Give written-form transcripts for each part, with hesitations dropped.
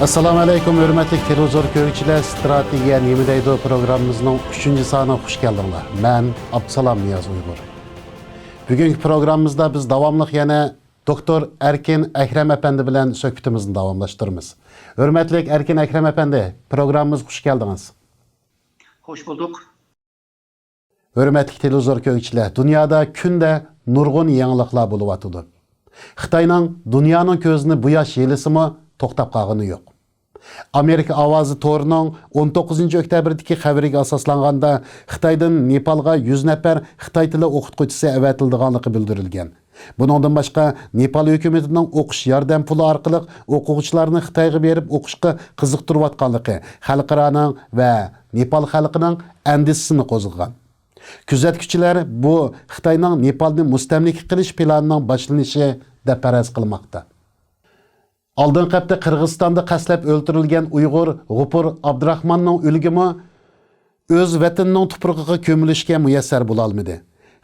Assalamu alaykum, hürmetli televizor görüşçüler, Stratejiya Nemi deydi programımızın 3. sanına hoş geldinler. Ben Abdüsalam Niyaz Uygur. Bugünkü programımızda biz davamlıq yana Doktor Erkin Ekrem Efendi bilen söhbetimizni davamlaştırırız. Hürmetli Erkin Ekrem Efendi, programımız hoş geldiniz. Hoş bulduk. Hürmetli televizor görüşçüler, dünyada künde nurgun yanılıqlar bulup atıdı. Xitayning dünyanın közünü bu yaş yelisimi to'xtab qolgani yo'q. Amerika Ovozi to'rining 19 oktyabrdagi xabariga asoslanganda Xitoydan Nepalga 100 nafar Xitoy tili o'qituvchisi avatildiganligi bildirilgan. Buningdan boshqa Nepal hukumatining o'qish yordam puli orqali o'quvchilarni Xitoyga berib o'qishga qiziqtirayotganligi xalqaroning va Nepal xalqining andisini qo'zg'agan. Kuzatuvchilar bu Xitoyning Nepalni mustamlika qilish planining boshlanishi deb faraz qilmoqda. Aldığın hafta Qırğızstanda qaslab o'ldirilgan Uyg'ur G'upur Abdurahmonning o'lgimi o'z vatanining tuprog'iga ko'milishga muyassar bo'la olmadi.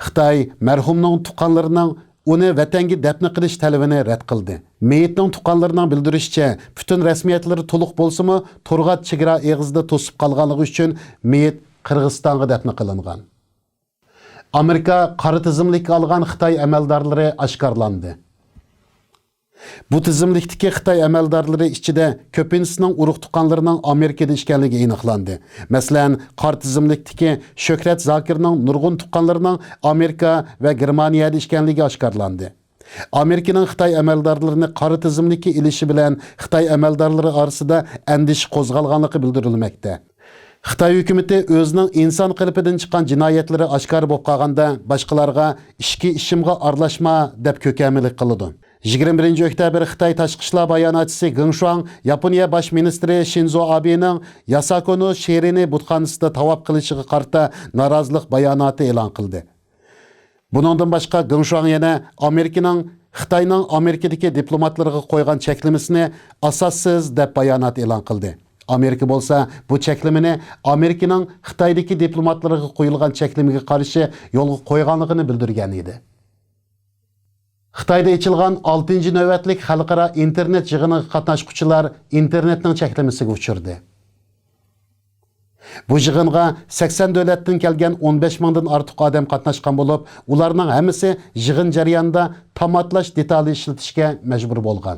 Xitoy marhumning tuqqanlarining uni vatanga dafn qilish talabini rad qildi. Meyitning tuqqanlarining bildirishicha, butun rasmiyatlari to'liq bo'lsa-mu, To'rg'at chegara eg'izida to'sib qolganligi uchun meyit Qirg'izistonga dafn qilingan. Amerika qora tizimlik olgan Xitoy amaldorlari oshkorlandi. Bu tizimlikdeki Xitoy amaldorlari ichida ko'pinchisining urug' tuqqanlarining Amerikada ishganligi aniqlandi. Masalan, qor tizimlikdeki Shohrat Zokirning nurg'un tuqqanlarining Amerika va Germaniyada ishganligi oshkorlandi. Amerikaning Xitoy amaldorlarini qora tizimlikka ilishi bilan Xitoy amaldorlari orasida andish qo'zg'alganligi bildirilmoqda. Xitoy hukumati o'zining inson qalbidan chiqqan jinoyatlari oshkor bo'lib qolganda boshqalarga ishki ishimga aralashma deb ko'kamilik qiladi. 21 oktyabr Xitoy tashqi ishlar bayonotchisi Geng Shuang Yaponiya bosh ministri Shinzo Abening Yasakoni sherini butxonasida tavob qilishiga qarta norozilik bayonoti e'lon qildi. Buningdan boshqa Geng Shuang yana Xitoyning Amerikadagi diplomatlarga qo'ygan cheklamasini asossiz deb bayonot e'lon qildi. Amerika bo'lsa bu cheklimini Amerikaning Xitoydagi diplomatlarga qo'yilgan cheklimiga qarshi yo'lga qo'yganligini bildirgan edi. Xitoyda ochilgan 6-navbatlik xalqaro internet yig'iniga qatnashuvchilar internetning cheklamasiga uchirdi. Bu yig'inga 80 davlatdan kelgan 15 mingdan ortiq odam qatnashgan bo'lib, ularning hammasi yig'in jarayonida tamatlash detali ishlatishga majbur bo'lgan.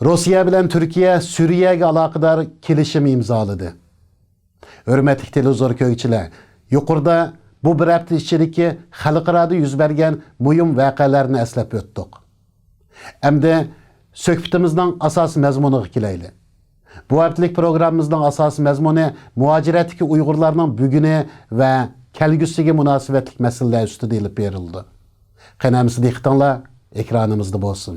Rossiya bilan Turkiya Suriyaga aloqador kelishim imzoladi. Hurmatli televizor ko'ruvchilar, yuqorida bu bir hafta ichidagi xalqaro yuz bergan muhim voqealarni eslab o'tdik. Endi suhbatimizning asosiy mazmuniga kelaylik. Bu haftalik programmamizning asosiy mazmuni muhojiratdagi Uyg'urlarning buguni va kelgusiga munosabatli masalalar ustida ilib berildi. Qanamizda diqqatinglar ekranimizda bo'lsin.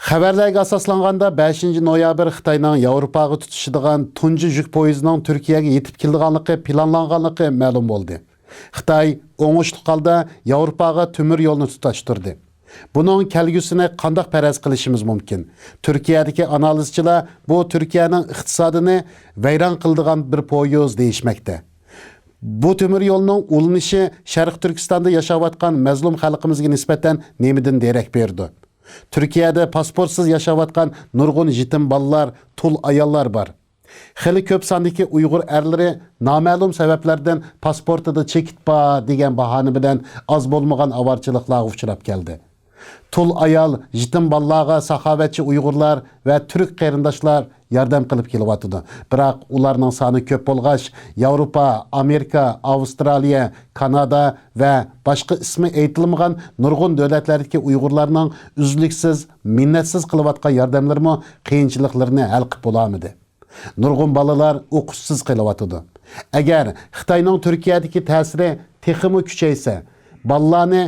Xabarlarga asoslanganda 5 noyabr Xitoyning Yevropaga tutishadigan tunji yuk poyezdining Turkiyaga yetib kelganligi planlanganligi ma'lum bo'ldi. Xitoy o'ngishli holda Yevropaga temir yo'lni tutashtirdi. Buning kelgusini qanday faraz qilishimiz mumkin? Turkiyadagi analizchilar bu Turkiyaning iqtisodini vayron qiladigan bir poyez deyishmoqda. Bu temir yo'lning ulanishi Sharq Turkistonda yashayotgan mazlum xalqimizga nisbatan nemidan derak berdi. Türkiye'de pasportsuz yaşayotgan nurg'un yetim balalar, tul ayollar var. Xili ko'p sondagi Uyg'ur erleri noma'lum sabablardan pasportida chekitpa degan bahona bilan az bo'lmagan avarchiliklarga uchrab keldi. Tul ayol, yetim balalarga saxovatchi Uyg'urlar va turk qarindoshlar yordam qilib kelyapti. Biroq ularning soni ko'p bo'lg'ach, Yevropa, Amerika, Avstraliya, Kanada va boshqa ismi aytilmagan nurg'un davlatlardagi Uyg'urlarning uzluksiz, minnatsiz qilayotgan yordamlarimi qiyinchiliklarni hal qilib bo'lmadi. Nurg'un balalar o'qishsiz qilyapti. Agar Xitoyning Turkiyadagi ta'siri texmi kuchaysa, balalarni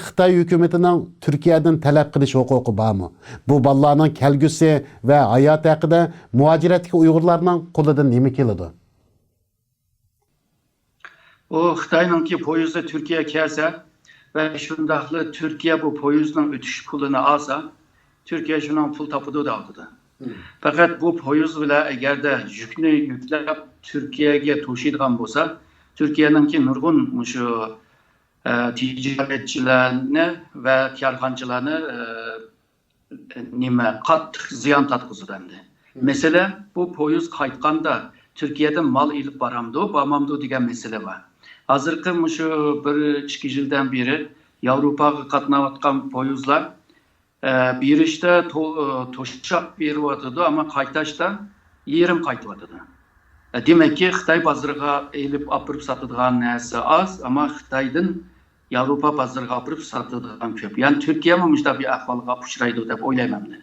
Xitoy hukumatining Turkiyadan talab qilish huquqi bormi? Bu balalarning kelgusi va hayot haqida muhojiratdagi Uyg'urlarning qo'lidan nima keladi? O Xitoyningki poyezdi Türkiye kelsa ve shundaqli Türkiye bu poyezdning o'tish pulini olsa, Türkiye shuning pul topadi deydi. Fakat bu poyezd bilan agarda yukni yuklab Turkiyaga to'shiydigan bo'lsa, Turkiyaningki nurg'un shu ticaretçilerini ve karxanchilarni nima qattiq ziyon tatqizdi endi. Mesele bu poyuz qaytganda Türkiye'den mal ilip baramdı, barmamdı degan mesele var. Hazırkı şu bir 2 yıldan beri Avrupaga qatnayotgan poyuzlar bir işte toşak berip ama qaytashda yerim qaytyapti. Demek ki Xitay bazarıga elip apırıp satıdığan narsa az ama Xitaydan Avrupa bazarıga apırıp satıdığan köp. Yani Türkiye mi müşta bir ahvalıga uçraydı dep oylayman men.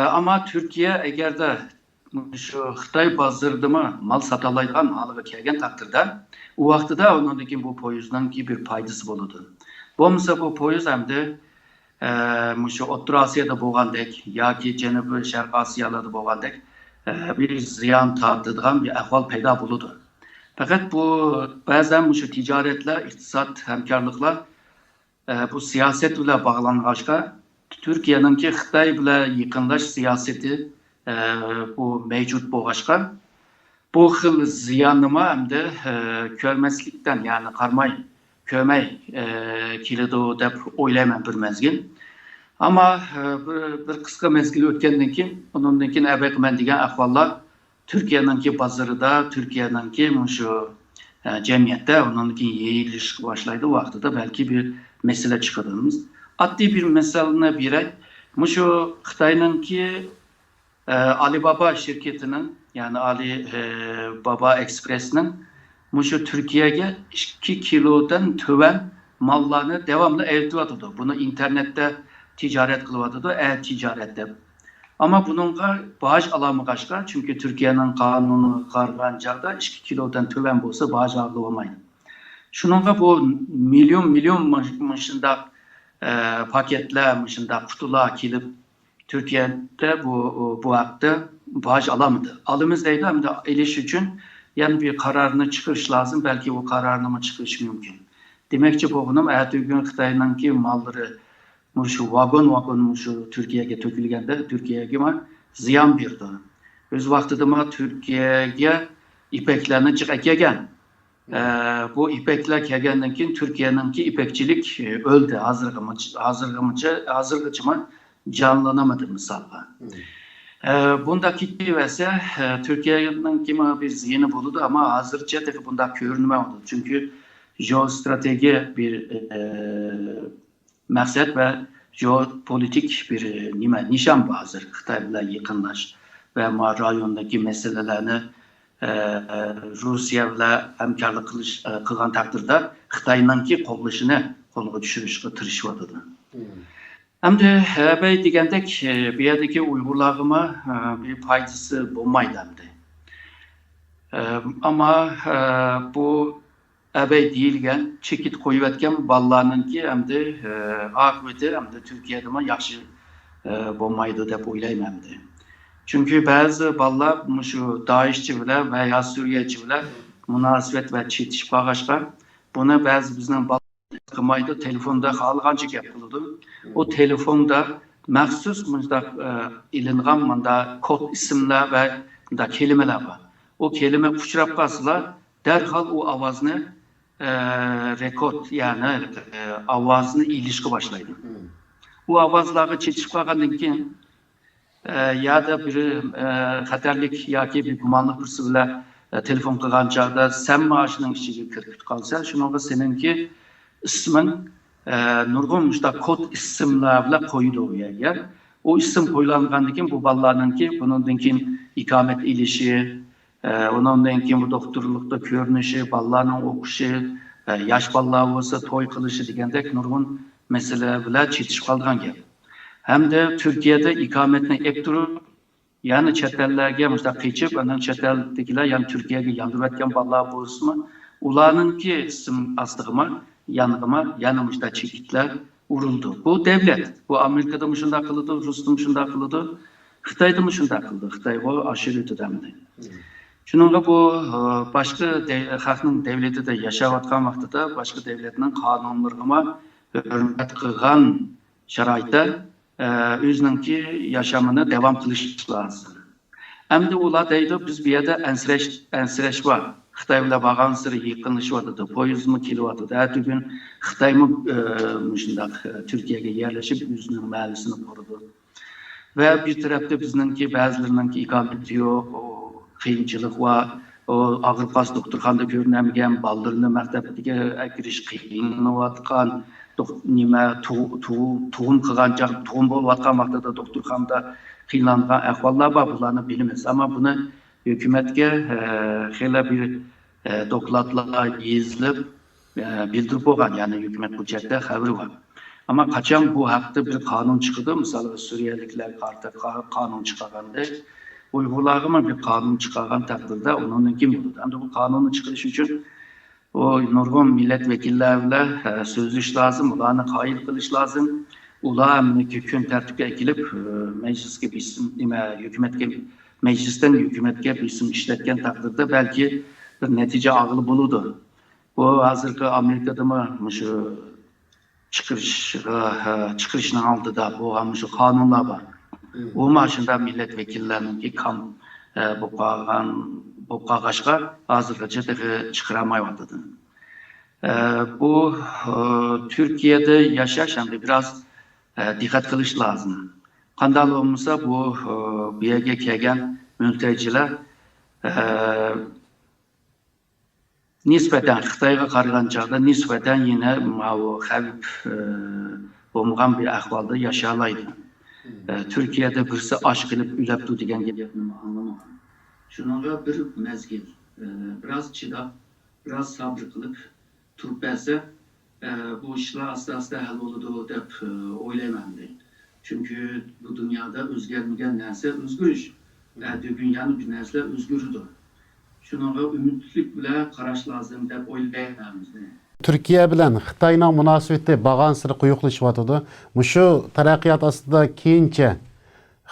Ama Türkiye eğer de şu Xitay bazarıda mal satalaydigan halıga kelgen takdirde o vaqtida onundan bu poyuzdan ki bir paydası boludu. Bo'lmasa bu poyuz hamda şu O'rta Osiyoda bo'lgandek yoki Janubiy Sharq Osiyoda bo'lgandek bir ziyon tortadigan bir ahvol paydo bo'ladi. Faqat bu ba'zan şu ticaretler, iqtisod hamkorliklar bu siyaset bilan bog'langancha Türkiye'ninki Xitoy bilan yaqinlash siyosati bu mevcut bo'lgancha bu xil ziyonnima hamda ko'rmaslikdan, ya'ni qarmay ko'may keladi deb o'ylayman bir mezgil. Ama bir qisqa mezgil o'tgandan keyin, undan keyin abayman degan ahvollar Türkiye'ninki bozorida, Türkiye'ninki şu jamiyatda undan keyin yeyilish boshlaydi. Vaqtida balki bir mesele chiqadimiz. Oddiy bir misolni beray. Şu Xitoyninki Alibaba şirketinin, yani Alibaba Express'nin şu Türkiye'ye 2 kilodan töven mallarını devamlı eltiyordu. Bunu internette ticaret kılıvadı, e-ticarette. Ama bununla bağış alamıqaşqa, çünkü Türkiye'nin kanunu qarğancaqda 2 kilodan töven bolsa bağış alınmaydı. Şununla bu milyon mışında paketler, mışında kutular kelip Türkiye'de bu haqda bağış alamadı. Alımızdaydı hem de eliş için yani bir kararını çıkış lazım. Belki o kararını mı çıkış mümkün. Demek ki bu bunun gün Xitay'ınki malları şu vagon şu Türkiye'ye tökülgende Türkiye'ye ziyan birdi. Öz vaxtıda Türkiye'ye ipeklerini çıkarken bu ipekler kelgenden keyin Türkiye'ninki ipekçilik öldü. Hazırgıcıma canlanamadı misalga. Bundaki ise Türkiye'nin bir zihni buludu ama hazırca da bunda görünmüyordu. Çünkü jeostrateji bir maksat ve jeopolitik bir nişan hazır. Xitay bilan yakınlaş ve rayondaki meselelerini Rusya bilan hamkorlik qilgan taqdirda Xitoyninki qo'llashini qo'lga tushirishga tirishyotir. Hamda abay degandek bu yerdagi Uyg'urlarga bir foydasi bo'lmaydi hamda. Ama bu abay deyilgan, chekit qo'yayotgan bolalarninki hamda oqibati hamda Turkiyada yaxshi bo'lmaydi deb o'ylayman. Çünkü bazı bolalar şu Daeshchi bilan va yo Suriyachi bilan munosabat va chetishib qolg'achqa buni ba'zi bizning qilmaydi, telefonda xohlagancha gap qiladi. O telefonda maxsus mundaq ilingan munda kod ismlar va munda kelimeler var. O kelime uchrab qolsalar, darhol o ovozni rekord, yani ovozni ilishga boshlaydi. Bu ovozlarga chetishib qolgandan keyin ya da bir xatarlik yoki bir gumonli birisi bilan telefon qilgan chog'da sen maoshining ichiga kirib qolsa, shunga seninki ismin nurg'un kod ismlar bilan qo'yiladi. O isim qo'yilgandan keyin bu bolalarninki bundan keyin ikomat ilishi, ondan keyin bu doktorlikda ko'rinishi, bolalarning o'qishi, yosh bolalar bo'lsa to'y qilishi degandek nurg'un masalalar bilan chetishib qolgan gap. Hamda Türkiye'de ikametini ep turib, yani chet ellarga qechib, anan chet eldagilar, yani Türkiye'ga yandirayotgan bolalar bo'lsa, ularninki ism astig'ima, yanig'ima, yana chekitlar urildi. Bu devlet. Bu Amerika'da shunday qildi, Rusda shunday qildi, Xitoyda shunday qildi. Xitoy bu aşırı ötedemdi. Shuningga bu boshqa xalqning davlatida yashayotgan vaqtida boshqa davlatning qonunlariga hurmat qilgan sharoitda o'zininki yaşamını devam qilish lazım. Endi ular deydi biz bu yerda ansirash bor. Xitoy bilan bagansiri yaqinlashyapti. Poyezdmi kelyapti. Ertugün Xitoymi shundaq Turkiyaga yerlashib o'zining mahallesini qurdi. Ve bir tarafta bizningki ba'zilarininki iqomati yo'q, qiyinchilik va og'ir qas doktorxonada ko'rinamagan bolalarni maktabga kirish qiynayotgan, nima tug'um qilgan tug'um bo'layotgan vaqtida doktorxonada qiynalgan ahvollar bor, bularni bilamiz. Ammo buni hukumatga xeyli bir dokladlar yozilib bildirib bo'lgan, ya'ni hukumat hujjatda xabari bor. Ama qachon bu haqda bir qonun chiqdi, misol Suriyaliklar qarta qonun chiqarganda, Uyg'urlarga bir qonun chiqargan taqdirda uning kim bo'ladi? Endi bu qonunni chiqarish uchun o nurg'un millat vakillari bilan so'zlash lozim, ularni qoyil qilish lozim. Ular kun tartibga kelib, majlisga bisim, nima hukumatga majlisdan hukumatga bisim ishlatgan taqdirda balki bir natija og'il bo'ladi. Bu hozirgi Amerikada shu chiqarishning oldida bo'lgan shu qonunlar bor. U mashunda millat vakillarininki kam bo'lib qolg'achqa hozirgacha chiqaramayotdi. Bu Turkiyada yashash hamda biroz diqqat qilish lozim. Qanday bo'lmasa bu yerga kelgan muhtojlar nisbatan Xitoyga qaragan chog'da nisbatan yana xavf bo'lmagan bir ahvolda yashayoladi. Türkiye'de birisi aş qilib uylabdi degan gapni anlamadim. Shunga bir mezgil, biraz chidab, biraz sabr qilib turib bersa, bu ishlar asta-asta hal bo'ladi deb o'ylayman. Chunki bu dunyoda o'zgarmagan narsa o'zgarish. Bugun yana bir narsalar o'zgaradi. Shunga umidlik bilan qarash lozim deb o'ylayman. Türkiye bilen Xitayning munosabati bag'ansiri quyuqlashyapti. Mushu taraqqiyot ostida keyincha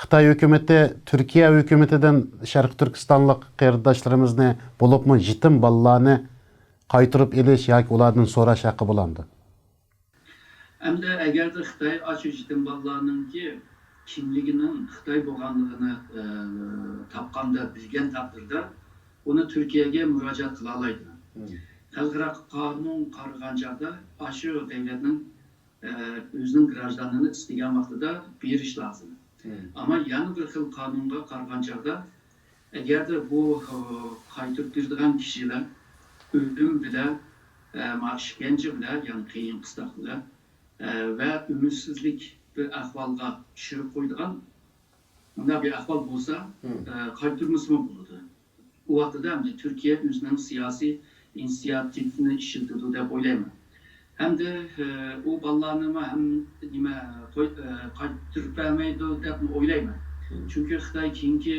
Xitoy hukumati Turkiya hukumatidan Sharq Turkistonlik qarindoshlarimizni bo'libmi yetim bolalarni qaytarib elish yoki ulardan so'rash haqqi bo'ladi. Endi agarda Xitoy aç yetim bolalarninki kimliginin Xitoy bo'lganligini topganda bilgan taqdirda uni Turkiyaga murojaat qila oladi. Xalqaro qonun qaragan chog'da shu davlatning o'zining grajdanini istagan vaqtida berish lozim. Ama yana bir xil qonunga qaragan chog'da agarda bu qaytarib beradigan kishilar o'lim bilan ishkence bilan, yani qiyin qistoq bilan ve ümidsizlik bir ahvolga tushirib qo'yadigan bunday bir ahvol bo'lsa qaytarmasa bo'ladi. U vaqtda Türkiye o'zining siyosiy inisiyatifini işiltirdi deb o'ylayman. Hem de o bolalarni ham nima qaytarib bermaydi deb o'ylayman. Chunki Xitoy keyingi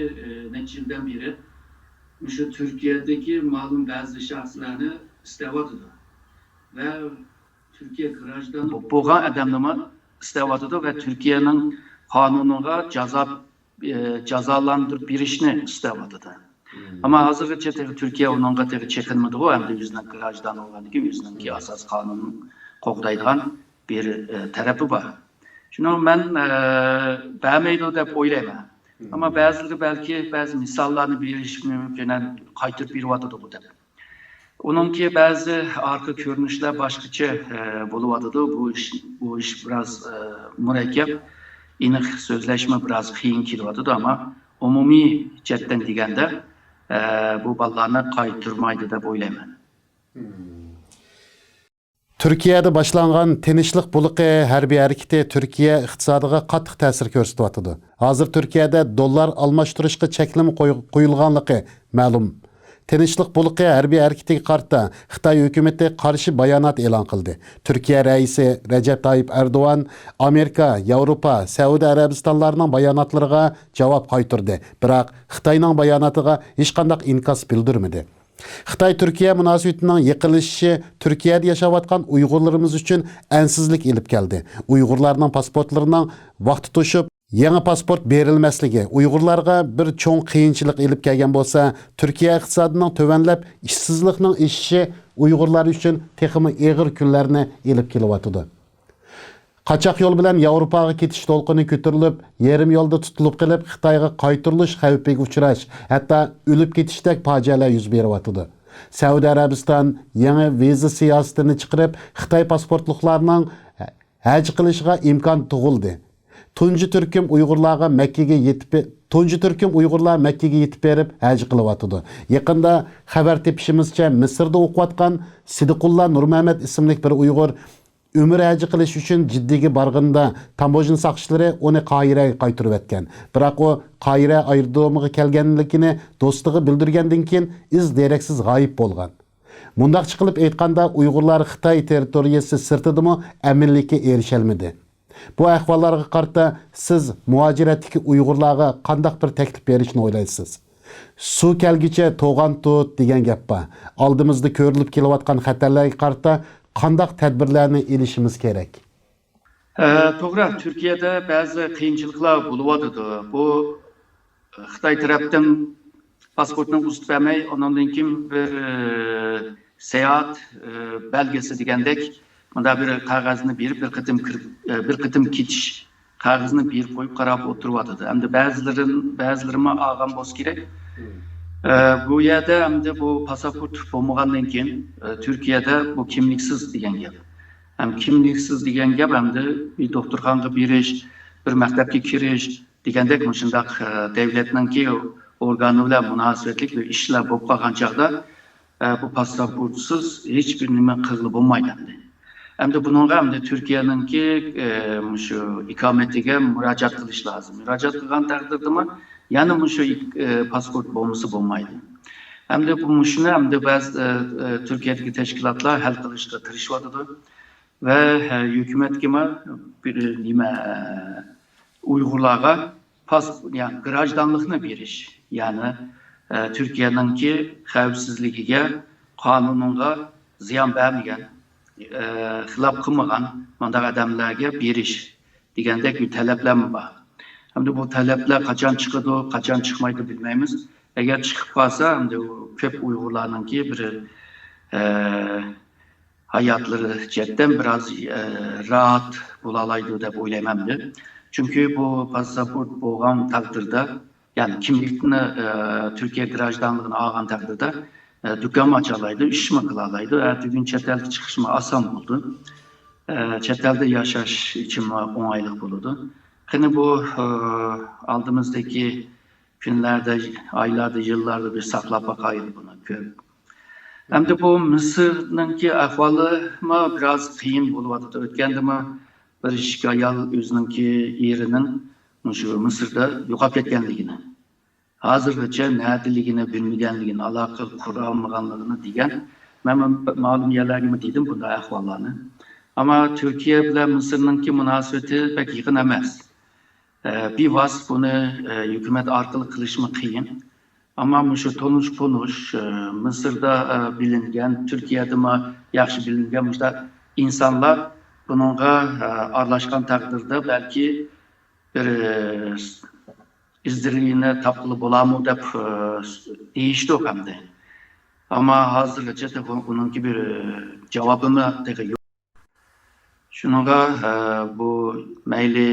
necha yildan beri shu Turkiyadagi ma'lum ba'zi shaxslarni istavotdi ve Türkiye grajdan bo'lgan odamlarni istavotdi ve Türkiye'nin qonuniga jazolantirib berishni istavotdi. Ama hozirgacha Türkiye onunla çekinmedi o hem de yüzünden grajdan olan gibi yüzünden ki asas kanunun qo'g'daydigan bir tarafı var. Şunu ben beğenmeydi deb o'ylayman. Ama bazıları belki bazı misallarını berish mümkün, qaytarib beryapti bu deb. Onunki bazı arka ko'rinishlar boshqacha bo'lyapti. Bu ish biraz murakkab, aniq so'zlashma biraz qiyin kelyapti ama umumiy jihatdan deganda bu bolalarni qaytarmaydi deb o'ylayman. Türkiye'de başlangan tinchlik buluqi harbiy harakati Türkiye iqtisodiga qattiq ta'sir ko'rsatyapti. Hozir Türkiye'de dollar almashtirishga cheklama qo'yilganligi ma'lum. Tinchlik buluqi harbiy harakatiga qarta Xitoy hukumati qarshi bayonot e'lon qildi. Türkiye raisi Recep Tayyip Erdoğan Amerika, Yevropa, Saudiya Arabistonlarining bayonotlariga javob qaytardi. Biroq Xitoyning bayonotiga hech qanday inkas bildirmadi. Xitoy Türkiye munosabatining yiqilishishi Turkiyada yashayotgan Uyg'urlarimiz uchun ansizlik elib keldi. Uyg'urlarning pasportlarining vaqti to'shib, yangi pasport berilmasligi Uyg'urlarga bir cho'ng qiyinchilik elib kelgan bo'lsa, Turkiya iqtisodining tovanlab, ishsizlikning eshishi Uyg'urlar uchun texmi og'ir kunlarni elib kelyapti. Qachoq yo'l bilan Yevropaga ketish to'lqini ko'tarilib, yarim yo'lda tutilib qilib Xitoyga qaytirilish xavfiga uchrash, hatto o'lib ketishdek fojialar yuz beryapti. Saudiya Arabiston yangi viza siyosatini chiqarib, Xitoy pasportliqlarning haj qilishiga imkon tug'ildi. Tunji turkum Uyg'urlarga Makkaga yetib berib haj qilyotdi. Yaqinda xabar tepishimizcha Misrda o'qiyotgan Sidiqullah Nurmuhammad ismli bir Uyg'ur ömür hacı qilish uchun Jiddiga borganda Tambojin saqchilari uni Qohiraga qaytarib etgan. Biroq u Qohira aerodromiga kelganligini do'stiga bildirgandan keyin iz deraksiz g'oyib bo'lgan. Mundaq chiqilib aytganda Uyg'urlar Xitoy territoriyasi sirtidimi aminlikka erisholmadi. Bu ahvollarga qarata siz muhojiratdagi Uyg'urlarga qanday bir taklif berishni o'ylaysiz? Suv kelgicha to'g'on tut degan gap bor. Oldimizda ko'rilib kelayotgan xatarlarga qarata qanday tadbirlarni elishimiz kerak? To'g'ri, Turkiyada ba'zi qiyinchiliklar bo'lyapti. Bu Xitoy tarafdan pasportni uzib bermay, ondan keyin bir seyahat belgesi degandek, bunda bir qog'ozni berib, bir qitim ketish qog'ozni berib qo'yib qarab o'tiryapti. Endi ba'zilarima olgan bo'lsa kerak. Bu yerda endi bu pasaport bo'lmagandan keyin Turkiyada bu kimliksiz degan gap. Ham kimliksiz degan gap endi bir doktorxonaga berish, bir maktabga kirish degandek shundaq davlatninki organi bilan munosabatlik bir ishlar bo'lib qolgan chaqda bu pasportsiz hech bir nima qilib bo'lmaydi endi. Endi bunga endi Turkiyaninki shu ikomatiga murojaat qilish lozim. Murojaat qilgan taqdirda yana shu pasport bo'lmasa bo'lmaydi. Endi bu shuni endi ba'zi Turkiyadagi tashkilotlar hal qilishga tirishyapti va hukumatga bir nima Uyg'urlarga pasport, ya'ni grajdanlikni berish, ya'ni Turkiyaninki xavfsizligiga, qonuniga ziyon bermagan, xilof qilmagan bunday odamlarga berish degandek bir talablar bor. Endi bu talablar qachon chiqadi, qachon chiqmaydi bilmaymiz. Agar chiqib qolsa, endi ko'p Uyg'urlarninki bir hayotlari jiddan biroz rahat bo'lalaydi deb o'ylayman. Chunki bu pasport bo'lgan taqdirda, ya'ni kimlikni Turkiya grajdanligini olgan taqdirda do'kon ochalaydi, ishmi qilalaydi. Bugun chet elga chiqishmi oson bo'ldi. Chet elda yashash uchun o'ng'aylik bo'ladi. Qani bu oldimizdagi kunlarda, oylarda, yillarda bir saqlab boqaylik buni ko'p. Endi bu Misrninki ahvoli biroz qiyin bo'lyapti. O'tgandimi bir ayol o'zininki erining shu Misrda yo'qolib ketganligini, hozirgacha nadaligini bilmaganligini, aloqa qura olmaganligini degan ma'lum yerlarga dedim bunday ahvollarni. Ammo Turkiya bilan Misrninki munosabati pek yaqin emas. Bir vas buni hukumat orqali qilishmi qiyin. Ammo shu tonish Misrda bilingan, Turkiyada yaxshi bilingan insonlar bunga aralashgan taqdirda balki bir izdirini topqili bo'larmi deb deyishdi hamda. Ammo hozirgacha buningki bir javobimi yo'q. Shunga bu mayli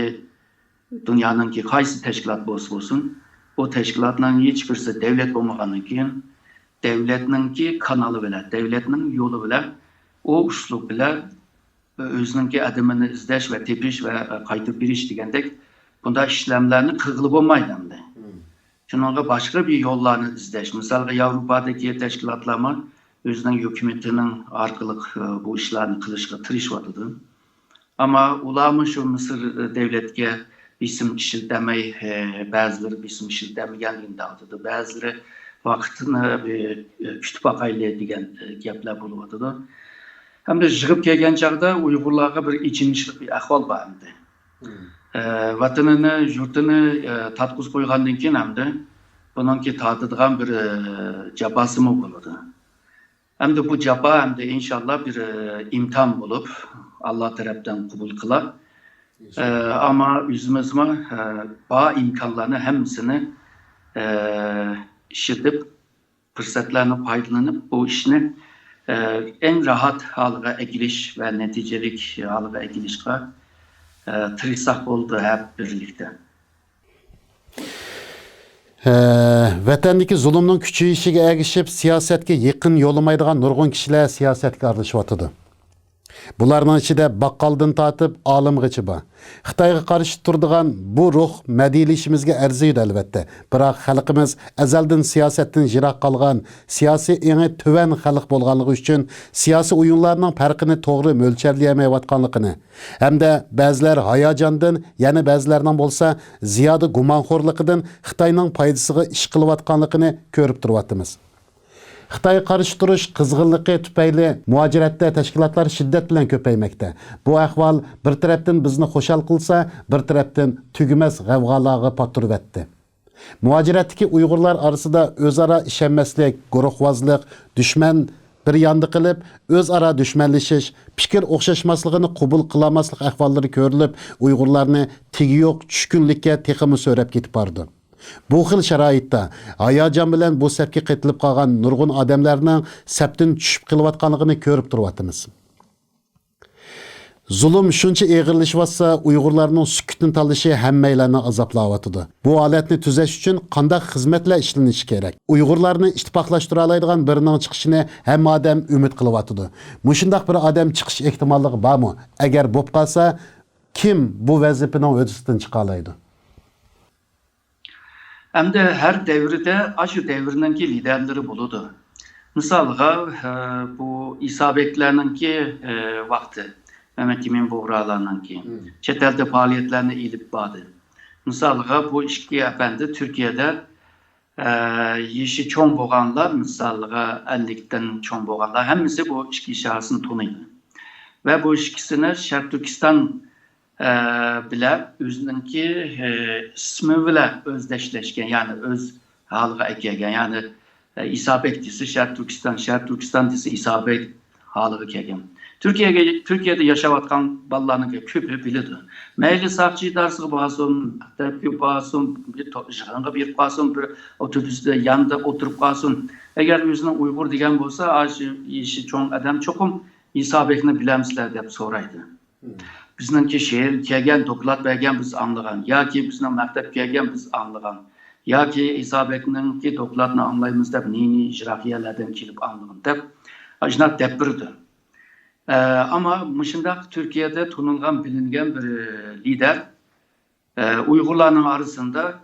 dunyoninki qaysi tashkilot bo'lsin, bu tashkilotning hech birisi davlat bo'lmagandan keyin davlatninki kanali bilan, davlatning yo'li bilan, o uslub bilan o'zininki adamini izlash va tepish va qaytib berish degandek bunday ishlamlarni qilib bo'lmaydi endi. Shunga boshqa bir yo'llarni izlash, masalan, Yevropadagi tashkilotlar o'zining hukumatining orqali bu ishlarni qilishga tirishyapti. Ammo ularmi shu Misr davlatga bisim ishiltamay, ba'zilar bisim ishiltamaganligini aytadi, ba'zilar vaqtini kutib boqaylik degan gaplar bo'lyapti. Hamda yig'ib kelgan chaqda Uyg'urlarga bir ichinishlik bir ahvol bor endi. Vatanini, yurtini tatqiz qo'ygandan keyin hamda buningki tatadigan bir jabosi bo'ladi. Hamda bu jabo hamda inshaalloh bir imtihon bo'lib Alloh tarafdan qabul qilar. Ammo o'zimiz bor imkonlarni hammasini ishlatib, fursatlarni foydalanib bu ishni en rahat haliga egilish va natijalik haliga egilishga tirishsak bo'ldi hep birlikte. Vatandagi zulmning kuchayishiga ergishib, siyosatga yaqin yo'lamaydigan nurg'un kishilar siyosatga aralashyapti. Bularning ichida baqqaldan tortib olimgacha bor. Xitoyga qarshi turadigan bu ruh madilishimizga arziydi albatta. Biroq xalqimiz azaldan siyosatdan yiroq qolgan, siyosiy engi tuvan xalq bo'lganligi uchun siyosiy o'yinlarning farqini to'g'ri mo'lcharlayolmayotganligini, hamda ba'zilar hayajondan, yana ba'zilarning bo'lsa ziyoda gumonxo'rligidan Xitoyning foydasiga ish qilayotganligini ko'rib turyapmiz. Xitoyga qarshi turish qizg'inligi tufayli muajiratda tashkilotlar shiddat bilan ko'paymoqda. Bu ahvol bir tarafdan bizni xushal qilsa, bir tarafdan tugumas g'avg'olarga patirvatdi. Muajiratdagi Uyg'urlar orasida o'zaro ishonmaslik, guruhvozlik, dushman bir yonda qilib, o'zaro dushmanlashish, fikr o'xshashmasligini qabul qilmaslik ahvollari ko'rilib, Uyg'urlarni tigi yo'q tushkunlikka texmi so'rab ketib bordi. Bu xil sharoitda hayajon bilan bu safga qaytilib qolgan nurg'un odamlarning sapdan tushib qilayotganligini ko'rib turyapmiz. Zulm shuncha eg'irlashyapsa, Uyg'urlarning sukutini tanlashi hammalarni azoblayotdi. Bu holatni tuzash uchun qanday xizmatlar ishlanishi kerak? Uyg'urlarni ittifoqlashtira oladigan birining chiqishini hamma odam umid qilyotdi. Mushundaq bir odam chiqish ehtimolligi bormi? Agar bo'lib qolsa, kim bu vazifaning o'zidan chiqa oladi? Hamda her devirde aşı devrindeki liderleri buludu. Misalga bu isabetlerindeki vakti, Mehmet Emin Buğralar'ınki, çetelde faaliyetlerini ilip bağdı. Misalga bu işki efendi Türkiye'de işi çoğun boğanlar, misalga 50'den çoğun boğanlar, hemisi bu işki şahsını tanıydı. Ve bu işkisini Şark Türkistan bile özününki ismi bile özdeşleşken, yani öz halıga ekegen, yani isabet disi Şark Türkistan disi isabet halıga ekegen. Türkiye'de yaşavatkan ballarının köpü bilidi. Meyli sakçı darsı basın, tepki basın, bir basın, bir otobüste yanında oturup basın. Eğer özüne Uygur diyen olsa, işi çoğun adam çokum isabetini bilemizler deyip soraydı. Bizninki şehir kelgen, doklat bergen biz anlagan, ya ki bizden mektep kelgen biz anlagan, ya ki isabetinin ki doklatını anlayımız dep, neyini icrakiyelerden kelip anlagan dep, ajnat dep birdi. Ama mışındak Türkiye'de tanıngan, bilingen bir lider, Uygurlarının arasında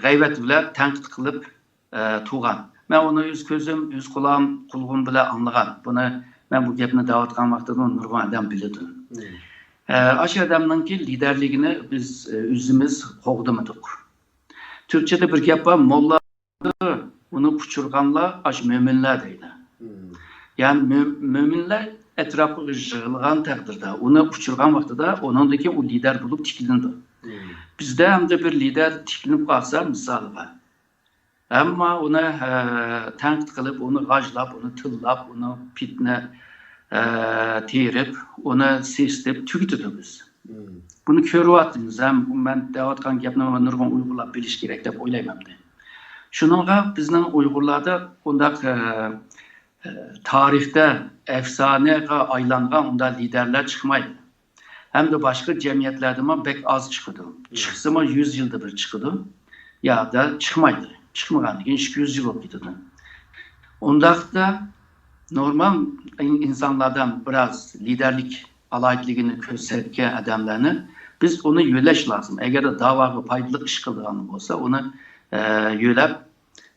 gayvet bile tenkit kılıp tuğan. Ben onu yüz gözüm, yüz kulağım, kulğum bile anlagan. Bunu ben bu gepini dağıtkan vaxtında nurgun adam bilirdim. Aşı adamınki liderliğini biz üzümüz hoğdumuduk. Türkçe'de bir gep var, molla onu uçurganlar aşı müminler deydi. Yani müminler etrafı ışığılgan takdirde, onu uçurgan vaxtında onundaki o lider bulup tikilindi. Bizde hem de bir lider tikilinip kalsa misal var. Ama onu tenkit kılıp, onu gajlap, onu tıllap, onu pitne terip, onu sestip tükütüdü biz. Bunu körü attınız. Hem ben devatkan gepine nurgun Uygurlar biliş gerek de oylayamam de. Şununla bizden Uygurlarda ondak tarihte efsane aylangan onda liderler çıkmaydı. Hem de başka cemiyetlerde pek az çıkıdı. Çıksa mı 100 yılda bir çıkıdı ya da çıkmaydı. Çıkmadan 200 yıl oldu. Ondak da normal insanlardan biraz liderlik alayetliğini gösterken adamlarını biz onu yöleş lazım. Eğer de dava ve paydalık iş kıldığını olsa onu yölep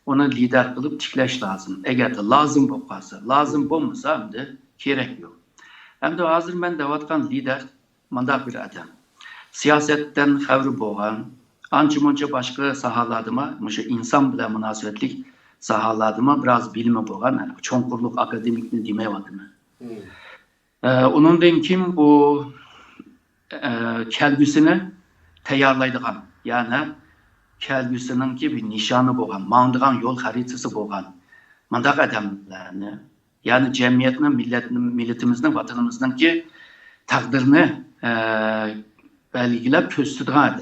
onu lider kılıp tikleş lazım. Eğer de lazım olmasa, lazım olmasa hem de gerek yok. Hem de hazır ben davatkan lider mandak bir adam. Siyasetten havru boğan, anca başka sahalardıma, insan bile münasebetlik sahalardıma biraz bilme boğan, yani çonkurluk akademikini demeye vadımı. Onun den kim bu kelgüsünü teyarlaydıgan, yani kelgüsünün ki bir nişanı boğan, mandıgan yol haritası boğan, mandak adamlarını, yani cemiyetinin, milletimizin, vatanımızın ki takdirini belgilep köstüdüğün adam.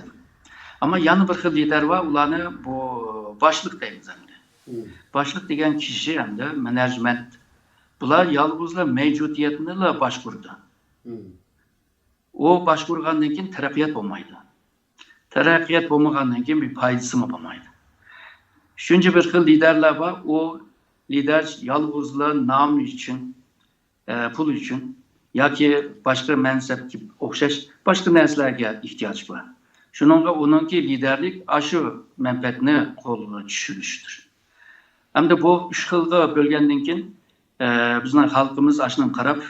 Ama yanı bir lider var, ulanı bu başlık deyimiz hem de. Başlık degen kişi hem de menajment. Bular yalnızla mevcudiyetini başkurdu. O başkurgandan keyin terappiyat olmaydı. taraqqiyot bo'lmagandan keyin bir foydasi bo'lmaydi. Shuncha bir xil liderlar bor, o lider yolg'izlar nom uchun, pul uchun yoki boshqa mansabga o'xshash boshqa narsalarga ehtiyoj bor. Shuningga uningki liderlik shu manfaatni qo'lga tushirishdir. Hamda bu uch xilga bo'lgandan keyin bizning xalqimiz ashuni qarab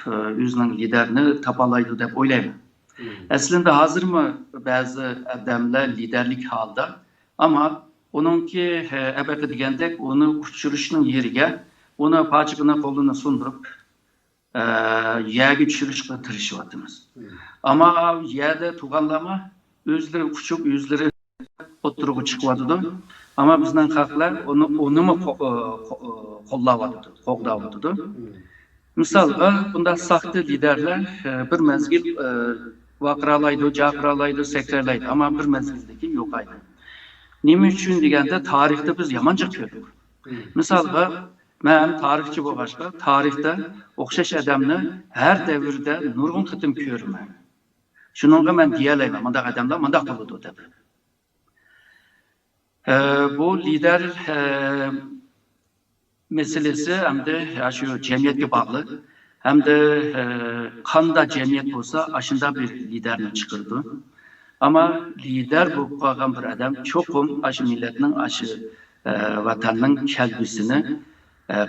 o'zining liderini topalaydi deb o'ylayman. Aslında hozirmi ba'zi odamlar liderlik holda, ammo uningki abaqa degandek uni uçurishning yeriga uni pochig'ini qo'lini sundirib yerga tushirishga tirishyapmiz. Ammo yerda turganlarmi o'zlari uçup o'zlari o'tirib chiqyapti. Ammo bizning xalqlar unimi qo'llayapti. Misol, bunda saxta liderlar bir mezgil vaqiralaydi, jaqiralaydi, sakraydi, ammo bir mezgildagi yo'qaydi. Nima uchun deganda tarixda biz yomoncha ko'rdik. Misolga, men tarixchi bo'lg'achqa, tarixda o'xshash odamni har davrda nurg'un qitim ko'raman. Shuningga men deyalayman, bunday odamlar bunday bo'ladi deb. Bu lider meselesi hem de şu cemiyetke bağlı, hem de kanda cemiyet olsa aşında bir liderini çıkırdı. Ama lider bu kalan bir adam çokum aşı milletinin aşı vatanının kelbisini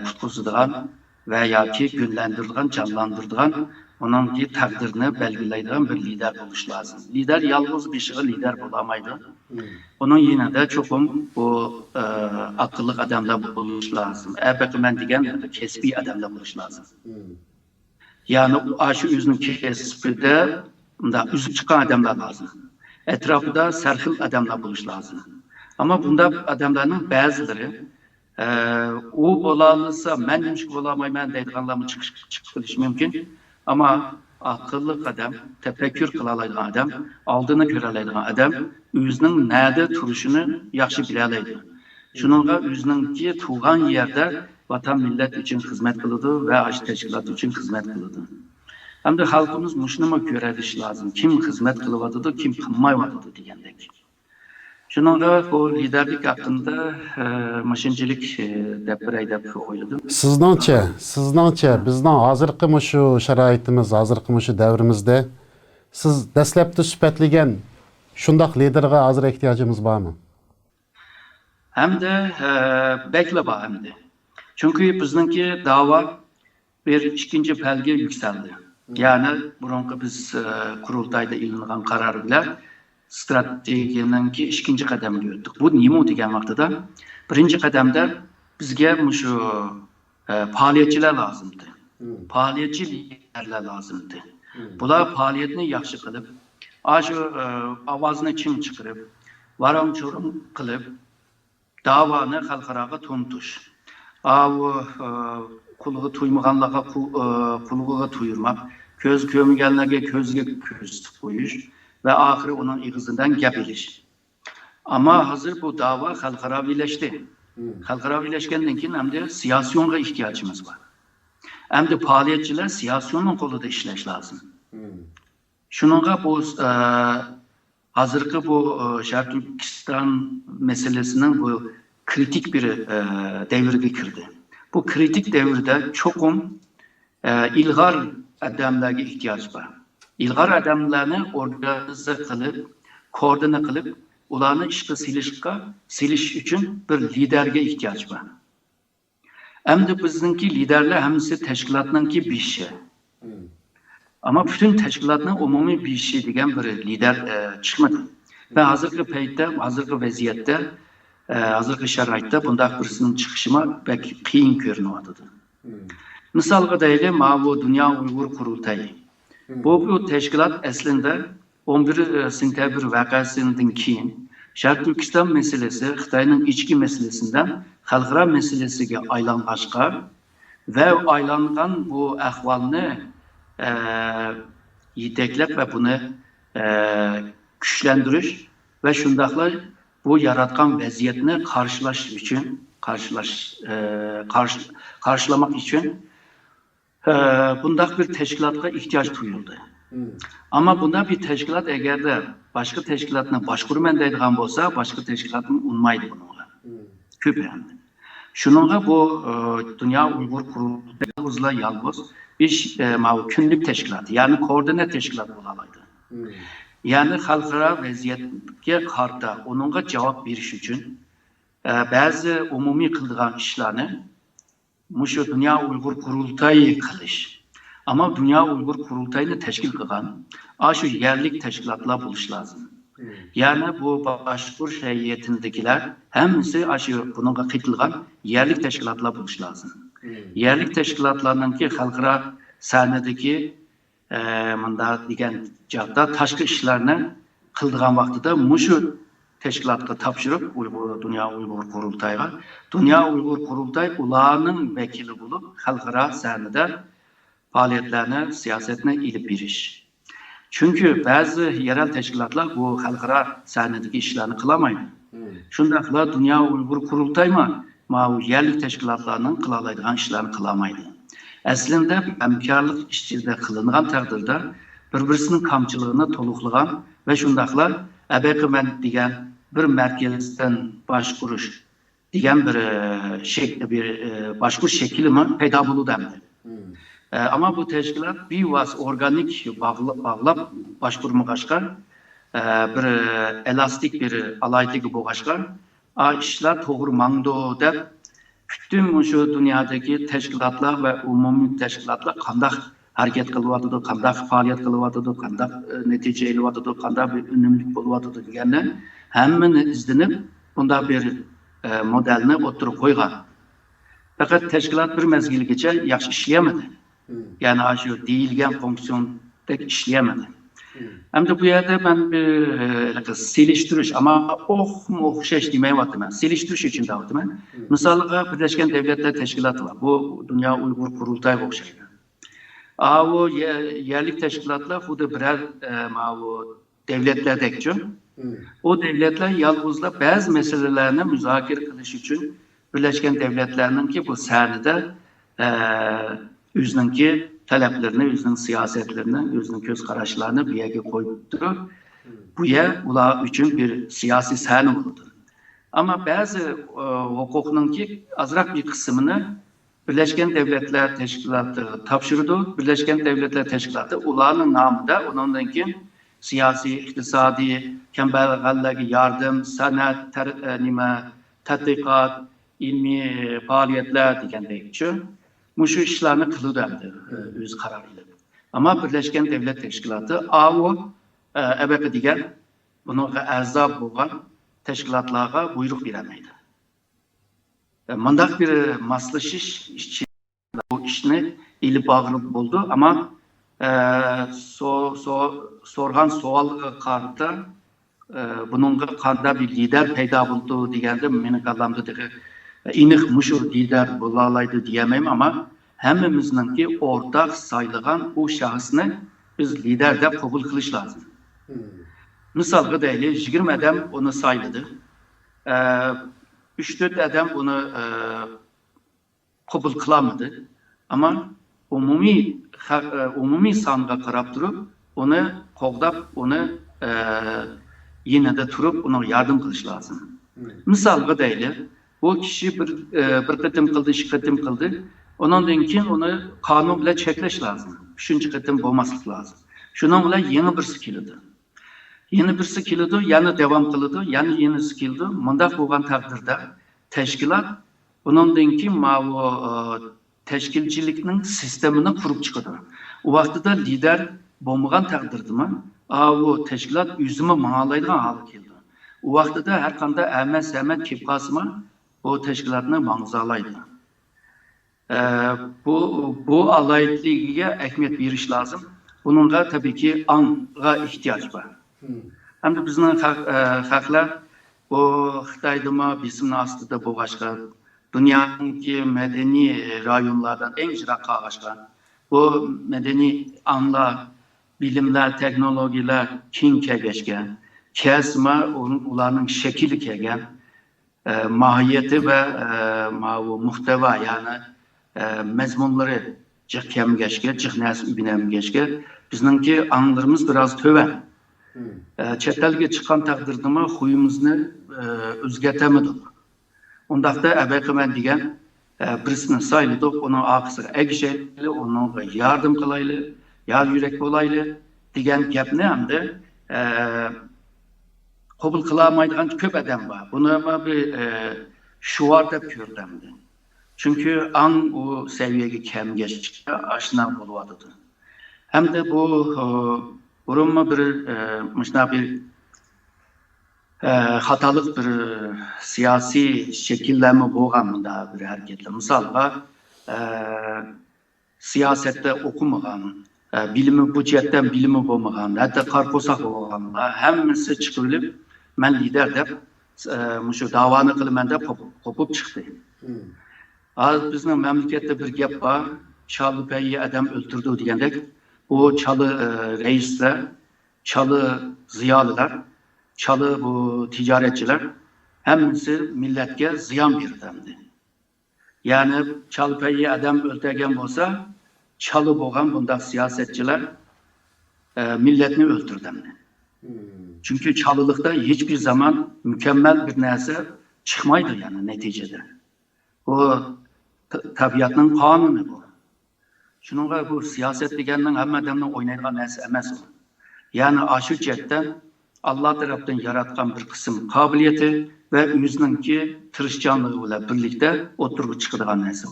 kutkuzuduğun veya ki günlendirdiğin, canlandırdığı onun ki takdirini belgileydiğin bir lider oluş lazım. Lider yalnız bir şey lider bulamaydı. Onun yine de çokum bu akıllı adamla buluş lazım. Elbette ben diyen kesbi adamla buluş lazım. Yani aşı üzünün kesbide üzüp çıkan adamlar lazım. Etrafında serhil adamla buluş lazım. Ama bunda adamların bazıları o olalıysa ben demiş ki olamayım deydiğinlerimi çıkış mümkün. Ama akıllı adam, tefekkür kılalaydığı adam, aldığını görelaydığı adam, özünün nerede turuşunu yaxşı bilalaydı. Şununla özünün ki tuğan yerde vatan millet için hizmet kılıdı ve aşı teşkilatı için hizmet kılıdı. Hem de halkımız muşnuma göre lazım. Kim hizmet kılıvadıdı, kim kılmayvadıdı diyendek. Şununla o liderlik hakkında maşincilik dep bir aydap oyladım. Sizningcha bizning hozirgi shu sharoitimiz, hozirgi shu davrimizda siz dastlabda sifatlagan shundoq liderga hozir ehtiyojimiz bormi? Hem de bekle var hem de. Çünkü bizimki dava bir ikinci belge yükseldi. Yani burunki biz kurultayda ilingan karar bilen stratejiyanın ki ikinci kademini yürüttük. Bu nima degan vaqtida birinchi qadamda bizga shu faoliyatchilar lazımdı. Faoliyatchi liderlar lazımdı. Bular faoliyatni yaxshi qilib, shu ovozni kim chiqarib, varam cho'rim qilib davoni xalqaroga to'ntish. Qulluğu tuymaganlarga qulluğu tuyurmak, ko'z ko'mganlarga ko'zga ko'z qo'yish ve ahiri onun ig'izinden gapirish. Ama hazır bu dava xalqaraviylashdi. Xalqaraviylashgandan keyin hem de siyosiyonga ihtiyojimiz var. Hem de faoliyatchilar siyosiyonning qo'lida ishlash lazım. Shuningga bu hozirgi bu Sharq Turkiston meselesinin bu kritik bir devirga kirdi. Bu kritik devirde çokum ilg'or adamlarga ihtiyoj var. İlg'or adamlarni organize qilib, koordine qilib, ularni ishga silish uchun bir liderga ehtiyoj bor. Hamda bizningki liderlar hammasi tashkilotninki bir ishi. Ama bütün tashkilotning umumiy bir ishi degan bir lider chiqmadi. Ve hozirgi paytda, hozirgi vaziyatda, hozirgi sharoitda bunday birisining chiqishimi pek qiyin ko'rinyapti. Misolga deylik, bu Dünya Uyg'ur Qurultayi. Bu teşkilat aslında 11 sentabr vakasından keyin Sharq Turkiston meselesi Xitoyning ichki meselesinden xalqaro meselesiga aylanğaçqa ve aylangan bu ahvolni yeteklep ve bunu güçlendiriş ve şundaqla bu yaratgan vaziyetni karşılamak için bundaq bir teşkilatga ihtiyaç duyuldu. Ama bunda bir teşkilat eğer de başka teşkilatına başvurman deydigan bolsa, başka teşkilatın unmaydı bununla. Köp yani. Şununla bu Dünya Uygur Kurultayı yalnız bir günlük teşkilat, yani koordine teşkilat olalaydı. Yani halkara vaziyetke karta onunla cevap veriş için bazı umumi kıldığan işlerini şu Dünya Uygur Kurultayı kılış. Ama Dünya Uygur Kurultayını teşkil kılan şu yerlik teşkilatla buluş lazım. Yani bu başvur heyetindekiler hemisi şu bununla kıtılgan yerlik teşkilatla buluş lazım. Yerlik teşkilatlarının ki halkara sahnedeki manda digen cihazda taşkı işlerini kıldığan vaxtıda muşu teşkilatla tapşırıp Dünya Uygur Kurultayı'na. Dünya Uygur Kurultayı ularının vekili bulup halkara sahnede faaliyetlerine, siyasetine ilip biriş. Çünkü bazı yerel teşkilatlar bu halkara sahnedeki işlerini kılamaydı. Şundakla Dünya Uygur Kurultayı mı yerlik teşkilatlarının kılalaydıgan işlerini kılamaydı. Aslında hemkarlık işçide kılıngan takdirde bir-birisinin kamçılığını toluqlagan ve şundakla ben diyen bir merkezden başvuruş diyen bir başvuruş şekli mi peyda bulu demdi. Ama bu teşkilat bir organik bağlap başvurma başkan bir elastik bir alaytı bu başkan işler doğru mangdo dep bütün şu dünyadaki teşkilatlar ve umumi teşkilatlar kandak hareket kılıvatıdır, kandak faaliyet kılıvatıdır, kandak netice elivatıdır, kandak bir ünlümlük buluvatıdır diyenler hemini izlenip bunda bir modelini oturup koygan. Fakat teşkilat bir mezgil geçe yaxşı işleyemedi. Yani şu değilgen fonksiyondaki işleyemedi. Hem de bu yerde ben bir siliştiriş ama şey demeye baktım ben. Siliştiriş için de baktım ben. Mesela Birleşken Devletler Teşkilatı var. Bu Dünya Uygur Kurultayı okşaydı. O yerlik teşkilatlar bu da birer devletlerdeki. O devletler yalnızla bazı meselelerini müzakere kılış için Birleşken Devletlerinin ki bu sahnede özününki taleplerini, özünün siyasetlerini, özünün göz kararlarını bir yere koyup bu yer ular için bir siyasi sahne oldu. Ama bazı hukukunun ki azrak bir kısmını Birleşken Devletler Teşkilatı tapşırdı. Birleşken Devletler Teşkilatı ularının namında onunki siyasi, iktisadi, kemberlerge yardım, sanat, tatbikat, ilmi faaliyetler diyendeki muşu işlerini kılıdı öz kararıyla. Ama Birleşken Devlet Teşkilatı ebeki diyen bunu erzab olan teşkilatlara buyruk veremeydi. Mandak bir maslaşış işçi bu işini ili bağırıp buldu ama sorgan sual kartı bunun kanda bir lider peyda buldu diyende benim kalamda inik muşur lider bulalaydı diyemem ama hemimizin ki ortak sayılgan o şahsını biz lider de kabul kılış lazım. Misal değil, 20 adam onu sayıldı. 3-4 adam onu kabul kılamadı. Ama umumi sanığa karab durup onu kovdap onu yine de turup ona yardım kılış lazım. Misal değil, bu kişi bir kıtım kıldı, iki kıtım kıldı. Ondan sonra onu kanun bile çekleş lazım. Üçüncü kıtım olmaslık lazım. Şunun bile yeni bir skillidi. Yeni bir skillidi, yani devam kılıdı, yani yeni skillidi. Mundak olan takdirde teşkilat ondan sonra teşkilcilikinin sistemini kurup çıkıyor. O vaxtıda lider bulmagan takdirde mi? O teşkilat yüzümü mağalaydıgan halı geldi. O vaxtıda her kanda Ahmet kipkası mı? O teşkilatını mağazalaydı. Bu alayetliğe ehemmiyet veriş lazım. Bunun da tabii ki anga ihtiyaç var. Hem de bizim halklar bu Xitay'da bizim aslında bu başka dünyanın medeni rayonlardan en jirak ağaçlar. Bu medeni anlar, bilimler, teknolojiler kinke geçken, kesme onların şekili kegen, mahiyeti ve muhteva yani mezmunları cık kem geçke, cık nes übinem geçke. Bizimki anlarımız biraz töven. Chet elga chiqqan taqdirdami huyimizni o'zgartamadik. Undaqda abayqiman degan birisini sayladik, uning orqasiga egishayli, unga yardım qilayli, yar yurak bo'layli degan gapni hamda qabul qila olmaydigan ko'p odam bor. Buni bir shuvar deb ko'rdim. Chunki ang u seviyaga kamgashga oshna bo'lyapti. Hamda bu burunma bir müşna bir hatalık bir siyasi şekillenme bo'lganmında bir hareketler. Misalga siyasette okumagan, bilimi bu cihetten bilimi bo'lmagan, hatta qarposak bo'lganlar hammasi chiqib men lider deb shu davoni qilaman deb qo'pib chiqdi. Az bizning mamlakatda bir gap bor, Çalıpayı adam öldürdü degandek, bu Çalı reisler, Çalı ziyalılar, Çalı bu ticaretçiler hepsi milletke ziyan berdi. Yani Çalıpayı adam öldürgen olsa, Çalı boğan bunda siyasetçiler milletini öldürdü. Çünkü Çalılıkta hiçbir zaman mükemmel bir narsa çıkmaydı yani neticede. Bu tabiatın kanunu bu. Şununla bu siyaset deganning hammadan oynaydigan narsa emas. Yani aşı cihetten Allah tarafından yaratgan bir kısım kabiliyeti ve o'zininki tirishchanligi bilan birlikda o'tirib chiqadigan narsa.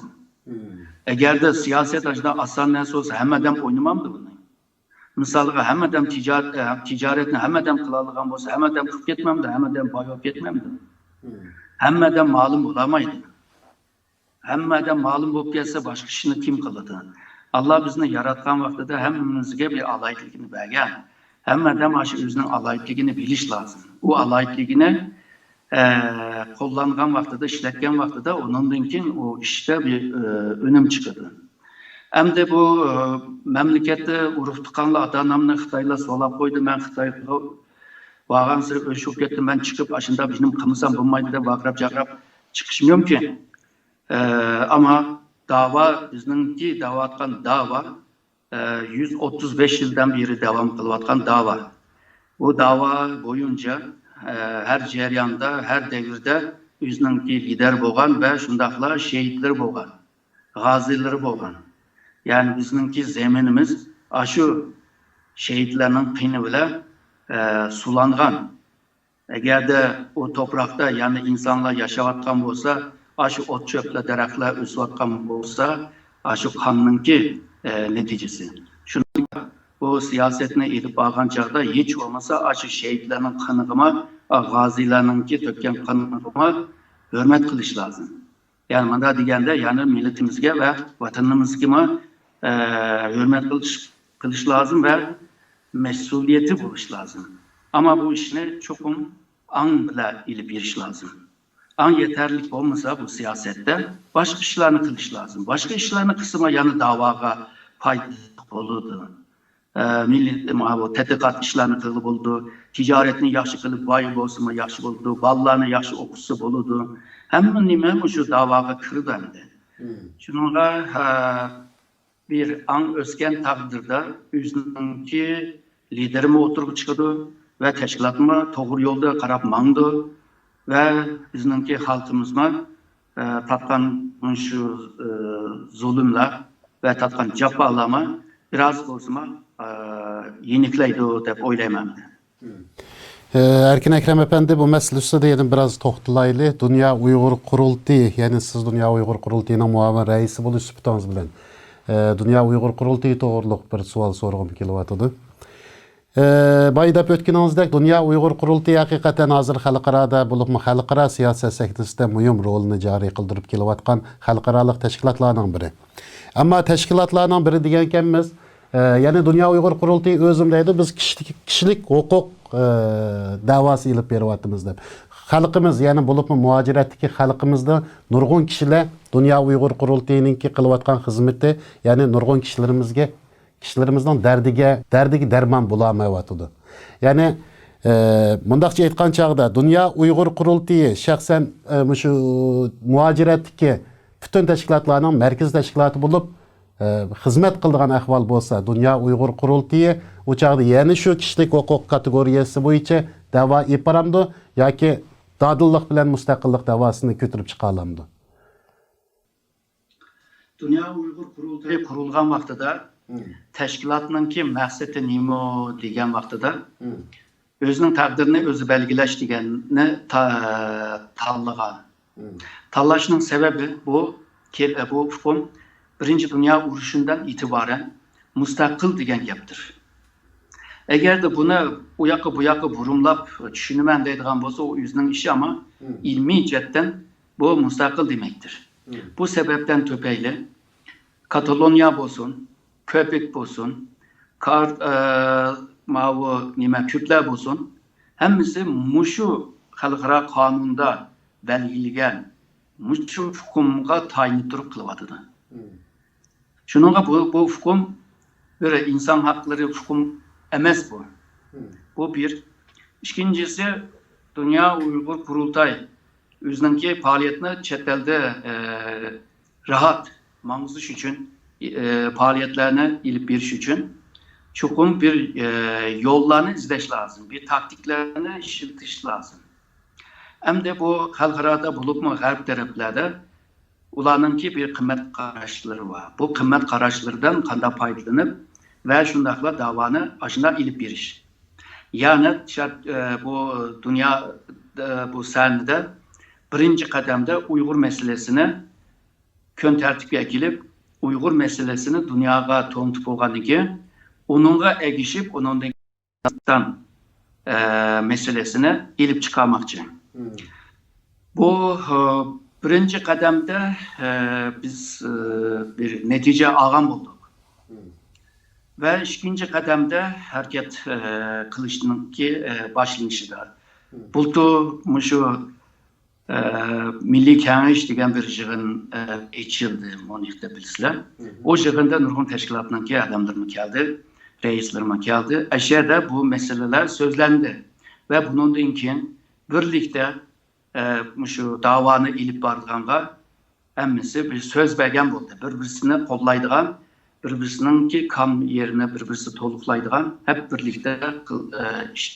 Agarda siyoset ajda oson narsa bo'lsa, hammadan o'ynamamdi buni. Misalga hammadan tijoratni hammadan qila olgan bo'lsa, hammadan qilib ketmamdi, hammadan boyib ketmamdi. Hammadan ma'lum bo'lamaydi. Hammadan ma'lum bo'lib ketsa, boshqa ishni kim qiladi? Allah bizni yaratgan vaqtida hammamizga bir alaytligini bergan. Hammadan shu o'zining alaytligini bilish lozim. U alaytligini qo'llangan vaqtida, ishlatgan vaqtida undan keyin u ishda bir unum chiqadi. Hamda bu mamlakatda urug' tuqqanlar ota-onamni Xitoylar so'lab qo'ydi. Men Xitoyga borgansi o'shib ketdim. Men chiqib ashunda benim qilmasam bo'lmaydi deb baqirib-chaqirib chiqish mumkin. Ama dava bizninki davatkan dava 135 yıldan beri devam kılıvatkan dava. Bu dava boyunca her ceryanda, her devirde bizninki lider boğan ve şundakla şehitler boğan, gaziler boğan. Yani bizninki zeminimiz aşı şehitlerinin kıyını bile sulangan. Eğer de o toprakta yani insanlar yaşavatkan olsa, aşı ot çöple derekler üsvatkan olsa, aşı kanınki neticesi. Şunu bu siyasetine edip bağın çağda hiç olmasa aşı şehitlerinin kanıgıma, gazilerinin tökken kanıgıma hürmet kılış lazım. Yani bana degende yani milletimizge ve vatanımızge hürmet kılış lazım ve mesuliyeti buluş lazım. Ama bu işine çokum an bile ilip yeriş lazım. An yeterlik olmasa bu siyasette başka işlerini kılış lazım. Başka işlerini kısma yani davaga faydalı olurdu. Millet tədqiqat işlerini kılıp oldu. Ticaretini yaxşı kılıp bayı olsun yaxşı oldu. Ballarını yaxşı okusu olurdu. Hemen nime şu davaga kırdı hem de. Şununla bir an özgen takdirde üzününki liderime oturup çıkıyordu ve teşkilatıma doğru yolda karab mandı. Ve bizimki halkımızma tatkan şu zulümler ve tatkan cephалама biraz olsun yenikleydi dep oylayman. Erkin Ekrem Efendi bu meselesi de biraz toxtalaylı. Dünya Uyghur Kurultayı, yani siz Dünya Uyghur Kurultayı'nın muavin reisi buluş süpütünüz bilen. Dünya Uyghur Kurultayı doğruluk bir sual sorğum kelyaptydy. Bayda ötkeninizdek Dünya Uyghur Kurultayı hakikaten hazır xalqarada bulupmu xalqara siyaset sektisinde mühim rolunu jari kıldırıp kelyaptkan xalqaralıq teşkilatlarının biri. Ama teşkilatlarının biri degenkenmiz, yani Dünya Uyghur Kurultayı özümdeydi, biz kişilik hukuk davası ilip beriyaptymyz dep. Halkımız yani bulupmu muhaciretdeki halkımızda nurgun kişiler Dünya Uyghur Kurultayı'nınki kılıvatkan hizmeti yani nurgun kişilerimizden derdigi derman bulamayatıdı. Yani mundaqça aytkan çağda Dünya Uyghur Kurultayı şahsen şu muhaciretdeki bütün teşkilatlarının merkez teşkilatı bulup xizmat qiladigan ahvol bo'lsa, Dunyo Uyg'ur qurultiyi u chaqda yana shu kishilik huquq kategoriyasi bo'yicha da'vo olib boramdi yoki dadillik bilan mustaqillik da'vosini ko'tarib chiqa olamdi? Dünya Uyghur Kurultayı kurulgan vaqtida tashkilotninki maqsadi nima degan vaqtida o'zining taqdirini o'zi belgilash deganni tanlagan. Tanlashning sababi bu hukm Birinci Dünya Urushu'ndan itibaren mustaqil degan gapdir. Eğer de buni u yoqqa bu yoqqa burumlab tushunaman deydigan bo'lsa, u o'zining ishi, ama ilmiy jihatdan bu mustaqil demektir. Bu sebepten tüpeyli Kataloniya bo'lsin, Köpek bo'lsin, Kürtler bo'lsin, hammasi mushu xalqaro qonunda belgilangan mushu hukmga tayinib turib qilyapti. Şununla bu hukm bir insan hakları hukm emas bu. Bu bir. İkincisi, Dünya Uyghur Kurultay o'zininki faoliyatini chet elda rahat mang'izish uchun faoliyatlarni ilib berish uchun chuqur bir yo'llarni izlash lozim, bir taktiklarni ishiltish lozim. Hamda bu xalqaro bo'libmi g'arb taraflarda ularninki bir qimmat qarashlari var. Bu qimmat qarashlardan qanday foydalanib va shundaqla davoni ashuna ilib berish. Yani bu dünya bu sahnede birinci qadamda Uyghur meselesini kön tertipga kelib, Uyghur meselesini dunyoga to'ntib bo'lgandan keyin onunla egishib, onundan meselesini ilib chiqarmoqchi. Bu birinci qadamda biz bir netice algan bulduk. Ve ikinci qadamda hareket qilishninki boshlanishida. Bultu mushu Milli Kengeş degan bir yig'in ochildi, Munixda bilsizlar. O yig'inda nurg'un tashkilotninki adamlarmi keldi, reislarmi keldi. Aşağıda bu meseleler sözlendi ve bundan keyin birlikte mushu davoni ilib borganga hammasi bir so'z bergan bo'ldi. Bir-birini qo'llaydigan, bir-birininki kam yerini bir-birisi to'liqlaydigan, hep birlikte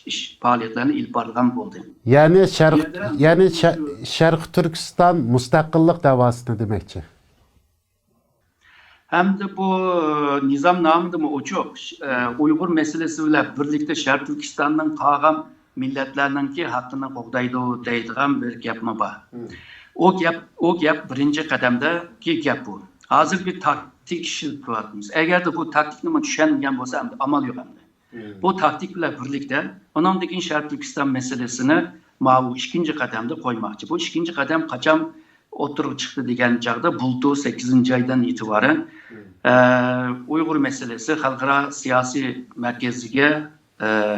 iş faaliyetlerini ilib borgan bo'ldi. Yani Şarkı Türkistan mustaqillik davosini demakchi. Hem de bu nizam namıdır mı o çok. Uygur meselesi bilen birlikte Şarkı Türkistan'dan qolgan milletlerninki hakkını qo'g'daydi deydigan bir gap mi var? O gap birinci qadamdagi gap bu. Hazır bir taktik işletiyoruz. Eğer de bu taktikni tushungan bo'lsam, amal yo'q endi. Bu taktik bilan birlikte ondan keyin Şarkı Türkistan meselesini bu ikinci qadamda qo'ymoqchi. Bu ikinci qadam qachon o'tirib chiqdi degan chog'da bultu 8. aydan itibaren Uygur meselesi xalqaro siyosiy markaziga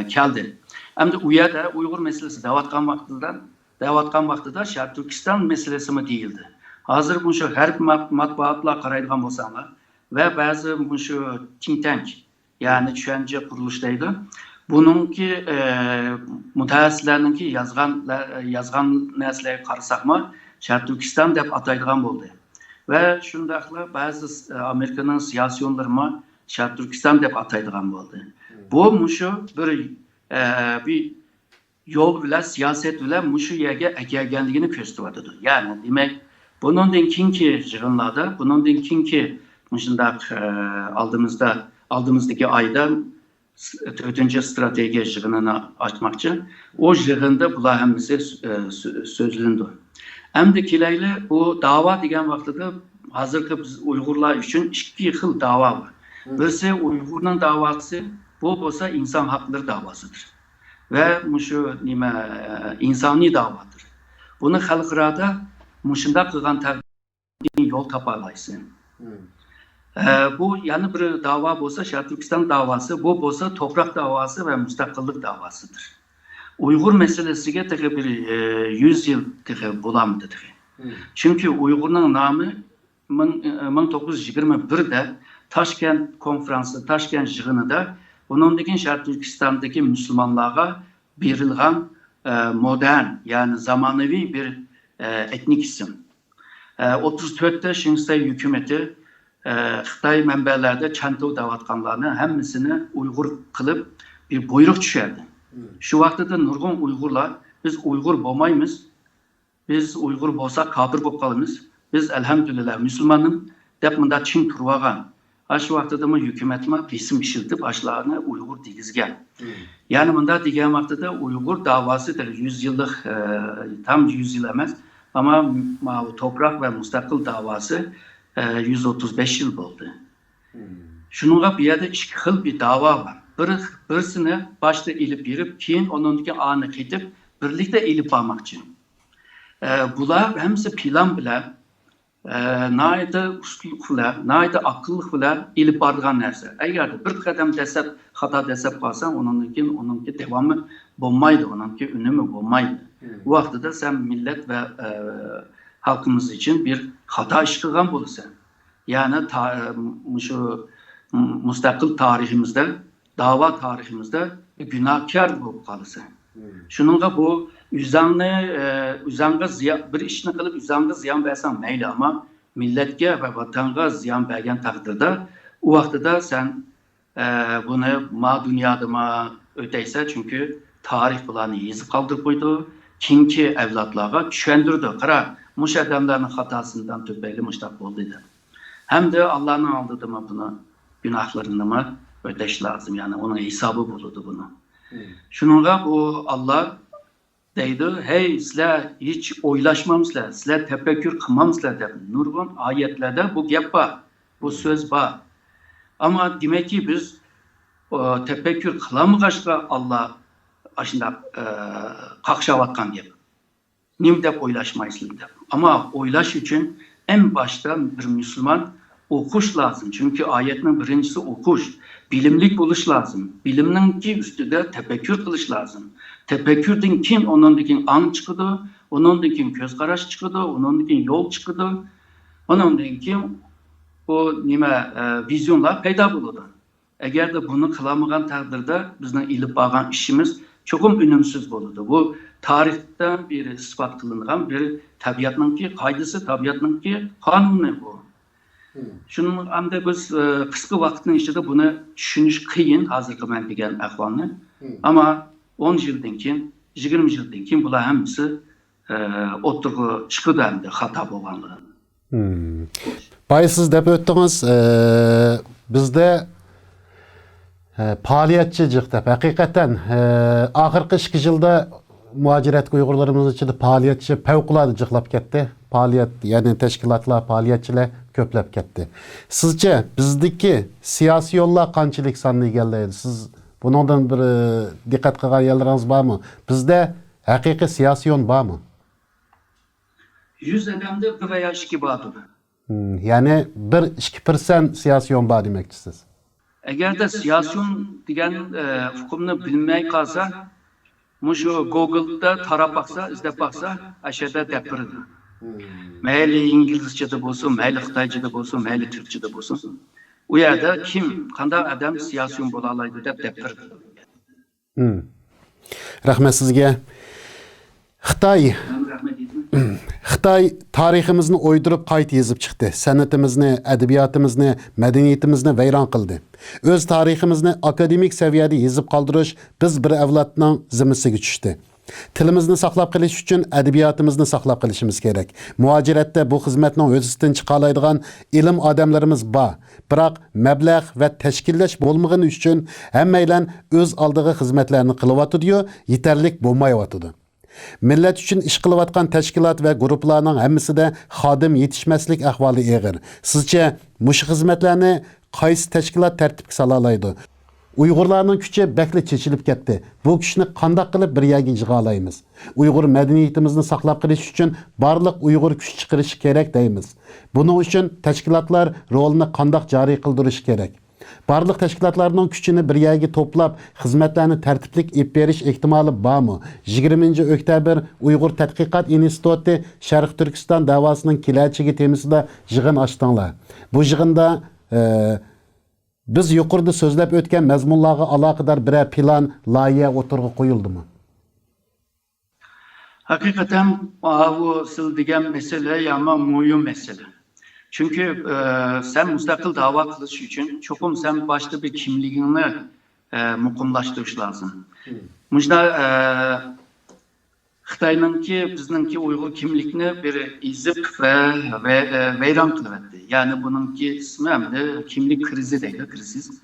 keldi. Hamda u yerda Uygur meselesi davatgan vaqtida Şarkı Türkistan meselesi mi değildi. Hazır bu şu her matbuatla qaraydigan bo'lsanglar ve bazı bu şu think tank yani tushuncha qurilishidagi bununki mutaxassislarninki yazgan narsalarga qarasaqmi Şarkı Türkistan deb ataydigan bo'ldi. Ve shundaqla bazı Amerikaning siyosiyonlarimi Şarkı Türkistan deb ataydigan bo'ldi. Bu mushu bir yo'l bilan siyoset bilan mushu yerga kelganligini ko'rsatyapti. Yani demak, bundan keyingi yig'inlarda, bundan keyingi shundaq aldığımızdaki ayda 4. stratejiya yig'inini ochmoqchi. O yig'inda bular hammasi so'zlandi. Hamda kelayli bu dava degan vaqtida hozirgi biz Uyg'urlar uchun ikki xil davo var. Birisi Uyg'urning davosi, bu bo'lsa inson haqlari davosidir. Ve mushu insoniy davodir. Buni xalqaroda mushunda qilgan taqdirda yo'l topalaysan. Bu yana bir davo bo'lsa Şarkı Türkistan davosi, bu bo'lsa toprak davosi ve mustaqillik davosidir. Uygur meselesiga bir 100 yıl bulamdı. Çünkü Uygur'un namı 1921'de Taşkent konferansı, Taşkent yığınında bunun Şarkı Türkistan'daki Müslümanlığa verilgan modern yani zamanevi bir etnik isim. 34'te Şinsay hükümeti Xitoy manbalarida Chantou deyotganlarni hammasini Uyg'ur qilib bir buyruq tushadi. Shu vaqtida nurg'un Uyg'urlar biz Uyg'ur bo'lmaymiz. Biz Uyg'ur bo'lsak kofir bo'lib qolamiz. Biz alhamdulillah musulmonmiz deb bunda chin turib olgan. Shu vaqtida hukumatma besim ishiltib ashlarni Uyg'ur degizgan. Ya'ni bunda degan vaqtida Uyg'ur davosidir 100 yillik tam 100 yil emas, ama toprak ve müstakil davası 135 yıl oldu. Şununla bir yerde iki xil bir dava var. Birisini başta ilip yürüp, keyin onundaki anı ketip, birlikte ilip almak için. Bular hemsi plan bile, nayda ustluk bile, nayda akıllık bile ilip bardıgan nerse. Eğer bir kadem desep, hata desep kalsan, onunki devamı bulmaydı, onunki önümü bulmaydı. Bu vaxtda sen millet ve halkımız için bir hata iş kılgan bulursan. Yani şu müstakil tarihimizde, dava tarihimizde günahkar bulup kalırsan. Şununla bu üzanga ziyan, bir işini kılıp üzanga ziyan versen meyli ama milletke ve vatanga ziyan vergen takdirde o vaxtda sen bunu ma dünyada ma öteyse çünkü tarih bulanı yazıp kaldırıp koydu. Kimki evlatlarga düşendirdi. Qara, muş adamların hatasından tübeyli müştak olduydu. Hem de Allah'ın aldığı mı bunu, günahlarını mı ödeş lazım. Yani onun hesabı bulurdu bunu. Şununla bu Allah deydi, hey sizler hiç oylaşmamızlar, sizler tefekkür kılmamızlar dedi. Nurgun ayetlerde bu gap var, bu söz var. Ama demek ki biz tefekkür kılamıqaşqa Allah aşında kakşavatkan gibi. Nim dep oylaşmayısın dep. Ama oylaş için en başta bir Müslüman okuş lazım. Çünkü ayetin birincisi okuş. Bilimlik buluş lazım. Bilimnin ki üstüde tefekkür kılış lazım. Tefekkürden kim onundakin an çıkıdı, onundakin göz karaş çıkıdı, onundakin yol çıkıdı, onundakin o nime vizyonlar peyda bulundu. Eğer de bunu kılamıgan takdirde bizden ilip bağlan işimiz çok önümsüz bulundu. Bu tarihten bir ispat kılıngan bir tabiatın ki kaydısı, tabiatın ki kanunu bu. Şunun anda biz kısa vaktin içinde bunu düşünüş kıyın hazırkı ben degen ahvalını. Ama 10 yıldan keyin, 20 yıldan keyin bular hemisi oturgu çıkıdı hem de hata boğanlığı. Bay siz dep öttünüz, bizde faaliyetçi dep. Hakikaten ahırkı 2 yılda muhaciret Uygurlarımız için de faaliyetçi fevkalade jıklap ketdi. Faaliyet, yani teşkilatlar, faaliyetçiler köplep ketdi. Sizce bizdeki siyasi yollar kançılık sanlı geldi? Siz bundan bir dikkat kılgan yerleriniz var mı? Bizde hakiki siyasi yol var mı? 100 adamda 1 veya 2 vardır. Yani 1-2% siyasi yol var demekçisiz. Eğer de siyasun degen hukumunu bilmey kalsa, şu Google'da tarap baksa, izlep baksa, aşağıda depirdi. Meyli İngilizce'de olsun, meyli Xitayca'da olsun, meyli Türkçe'de olsun. O yerde kim, kanday adam siyasun bolalaydı dep depirdi. Rahmet sizge. Xitay tariximizni oydurup qayta yazıp çıktı. Sanatimizni, edebiyatimizni, medeniyetimizni veyran kıldı. Öz tariximizni akademik seviyede yazıp kaldırış biz bir evlatның zimmasiga tushdi. Tilimizni saqlab qilish uchun edebiyatimizni saqlab qilishimiz kerak. Muaciratda bu xizmatning o'zidan chiqalaydigan ilm odamlarimiz bor. Biroq mablag' va tashkillash bo'lmagani uchun hammanglar o'z oldiga xizmatlarni qilyotdi-yu, yetarlik bo'lmayotdi. Millet için iş kılıvatkan teşkilat ve gruplarının hemmisinde xadim yetişmeslik ahvali eğir. Sizce muş hizmetlerini qaysi teşkilat tertipki salalaydı? Uygurlarning kuchi bekli chechilib ketdi. Bu kuchni qanday qilib bir yerga yig'alaymiz? Uyg'ur madaniyatimizni saqlab qolish uchun barliq Uyg'ur kuch chiqarishi kerak deymiz. Buning uchun tashkilotlar rolini qanday joriy qildirish kerak? Barliq tashkilotlarning kuchini bir yerga to'plab, xizmatlarni tartiblik olib berish ehtimoli bormi? 20-oktyabr Uyg'ur tadqiqot instituti Sharq Turkiston davosining kelajagi temasida yig'in ochdinglar. Bu yig'inda biz yuqorida so'zlab o'tgan mazmunlarga aloqador biror plan, loyiha o'tirg'i qo'yildimi? Hakikaten bu siz degan mesele ama muhim mesele. Çünkü sen müstakil dava kılış için çokum sen başta bir kimliğini mukumlaştırış lazım. Mujda Xitay'ınki bizninki Uygur kimlikni bir izip ve veyran kılıverdi. Yani bununki ismi hem de kimlik krizi değil, kriziz.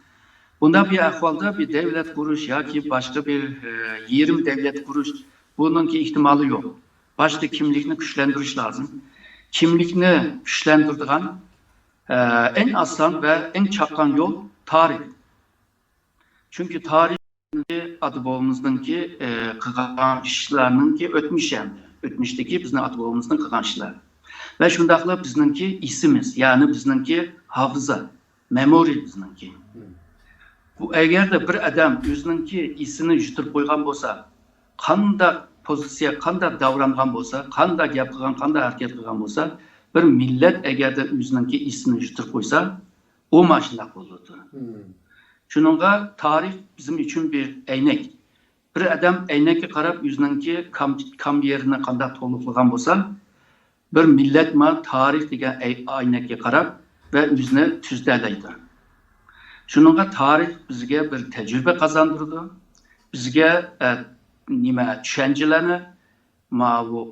Bunda bir ahvalda bir devlet kuruş ya ki başka bir yerim devlet kuruş bununki ihtimali yok. Başta kimlikni güçlendiriş lazım. Kimlikni güçlendirdiğin en asan ve en çakan yol tarih. Çünkü tarih adı babamızdaki kılgan işlerinin ötmüş yani. Ötmüşteki bizim adı babamızın kılgan işler. Ve şundakla bizimki isimiz yani bizimki hafıza, memori bizimki. Bu eğer de bir adam özününki isini yutup koygan bolsa, kanda pozisiya, kanda davrangan bolsa, kanda gap kılgan, kanda hareket kılgan bolsa, bir millet eğer de özününki isini yutup koysa, o maşındak olurdu. Şununla tarih bizim için bir eynek. Bir adam eynekке qarab özününki kam yerini kanda toluqlagan bolsa, bir millet ma tarih degan eynekке qarab ve özünü tüzdelaydi. Şununla tarih bizge bir tecrübe kazandırdı. Bizge düşüncelerini,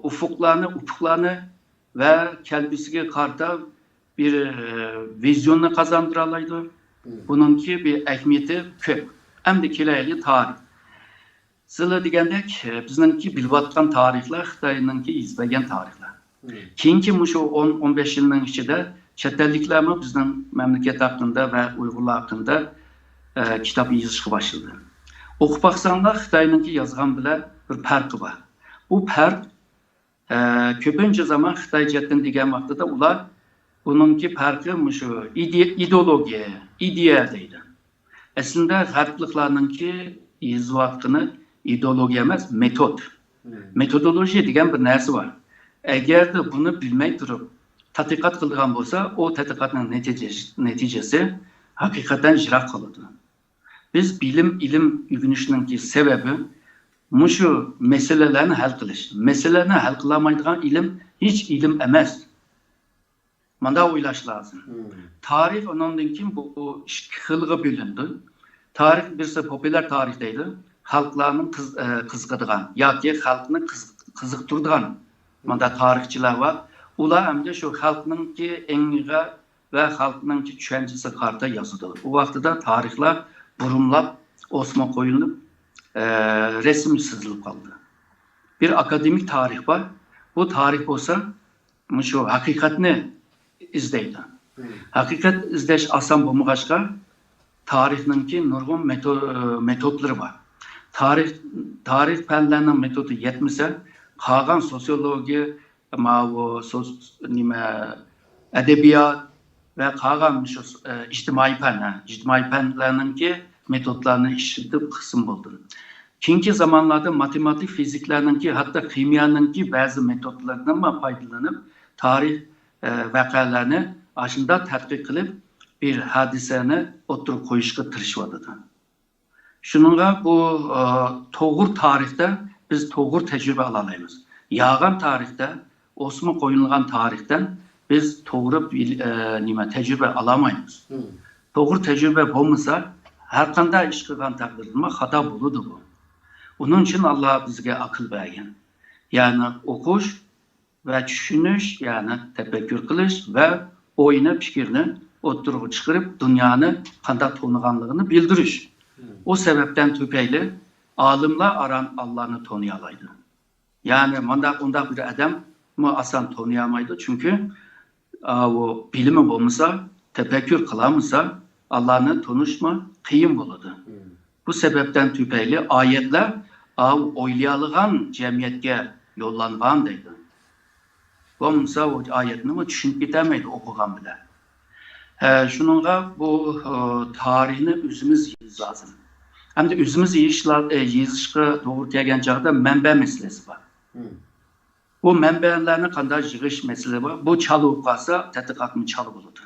ufuklarını ve kendisine karta bir vizyonunu kazandıralaydı. Bununki bir ehemmiyeti köp. Hem de kilayeli tarih. Zılı degandek bizninki bilvatkan tarihler, Xitay'ınki izlegen tarihler. Keyinki muşu 10-15 yılın içinde çetelliklerimi bizden memleket hakkında ve Uygurlar hakkında kitap yazışığı başladı. Okup baksanlar Xitay'ınki yazgan bile bir farkı var. Bu fark köpünce zaman Xitay cetten degen vaxtıda ular bununki farkı şu ideoloji, ideya deydi. Aslında farklılıklarınki yazı vaxtını ideoloji emas, metod. Metodoloji degen bir narsa var. Eğer de bunu bilmey durup tadqiqat qilgan bolsa, o tadqiqatning neticesi hakikaten jirak qoladi. Biz ilim ügünüşününki sebebi muşu meselelerini hal qilish. Meselelerini hal qilamaydigan ilim hiç ilim emas. Manda o'ylash lazım. Tarih onundan kim bu ikki xilga bölündü. Tarih birisi popüler tarih deydi. Xalqlarning qiziqadigan yoki xalqni qiziqtiradigan manda tarixchilar var. Ular hamda şu xalqninki engiga ve xalqninki düşüncesi karta yazıdı. O vaqtida tarixlar burumlab, osma koyulup resim sızılıp kaldı. Bir akademik tarih var. Bu tarih olsa şu hakikatni izleydi. Hakikat izleş asan bulmuşka tarihninki nurgun metodları var. Tarih fənlərinin metodu yetmese, qalan sosyoloji, edebiyat ve qalan ictimai fənlərinki metodlarını işitip kısım buldu. Kinki zamanlarda matematik fiziklerninki hatta kimyanınki bazı metodlarından faydalanıp tarih vakalarını aşında tədqiq qilib bir hadiseni oturup koyuşqa tirişiyordu. Şununla bu toğur tarihte biz toğur tecrübe alalayımız. Yağan tarihte, osma koyulgan tarihten biz toğur tecrübe alamayız. Toğur tecrübe olmasa her kanda iş kılgan takdirde hata buludu bu. Onun için Allah bizge akıl vergen. Yani okuş ve düşünüş yani tefekkür kılış ve oyunu fikrini oturup çıkarıp dünyanın kanda tonuganlığını bildiriş. O sebepten tüpeyli alimler aran Allah'ını tanıyalaydı. Yani onda bir adam mı asan tanıyamaydı çünkü o bilimi olmasa, tefekkür kılamasa Allah'ını tanışma kıyım buludu. Bu sebepten tüpeyli ayetler oylayalıgan cemiyetke yollangan deydi. Olmasa o ayetini mi düşünüp bitemeydi okugan bile. Şununla bu tarihini özümüz yazı lazım. Hem de özümüz yazışqa doğru kelgan çağda mənbə meselesi var. Bu mənbələrini qanday yığış meselesi var. Bu çalıb qalsa tədqiqatını çalıb olurdu.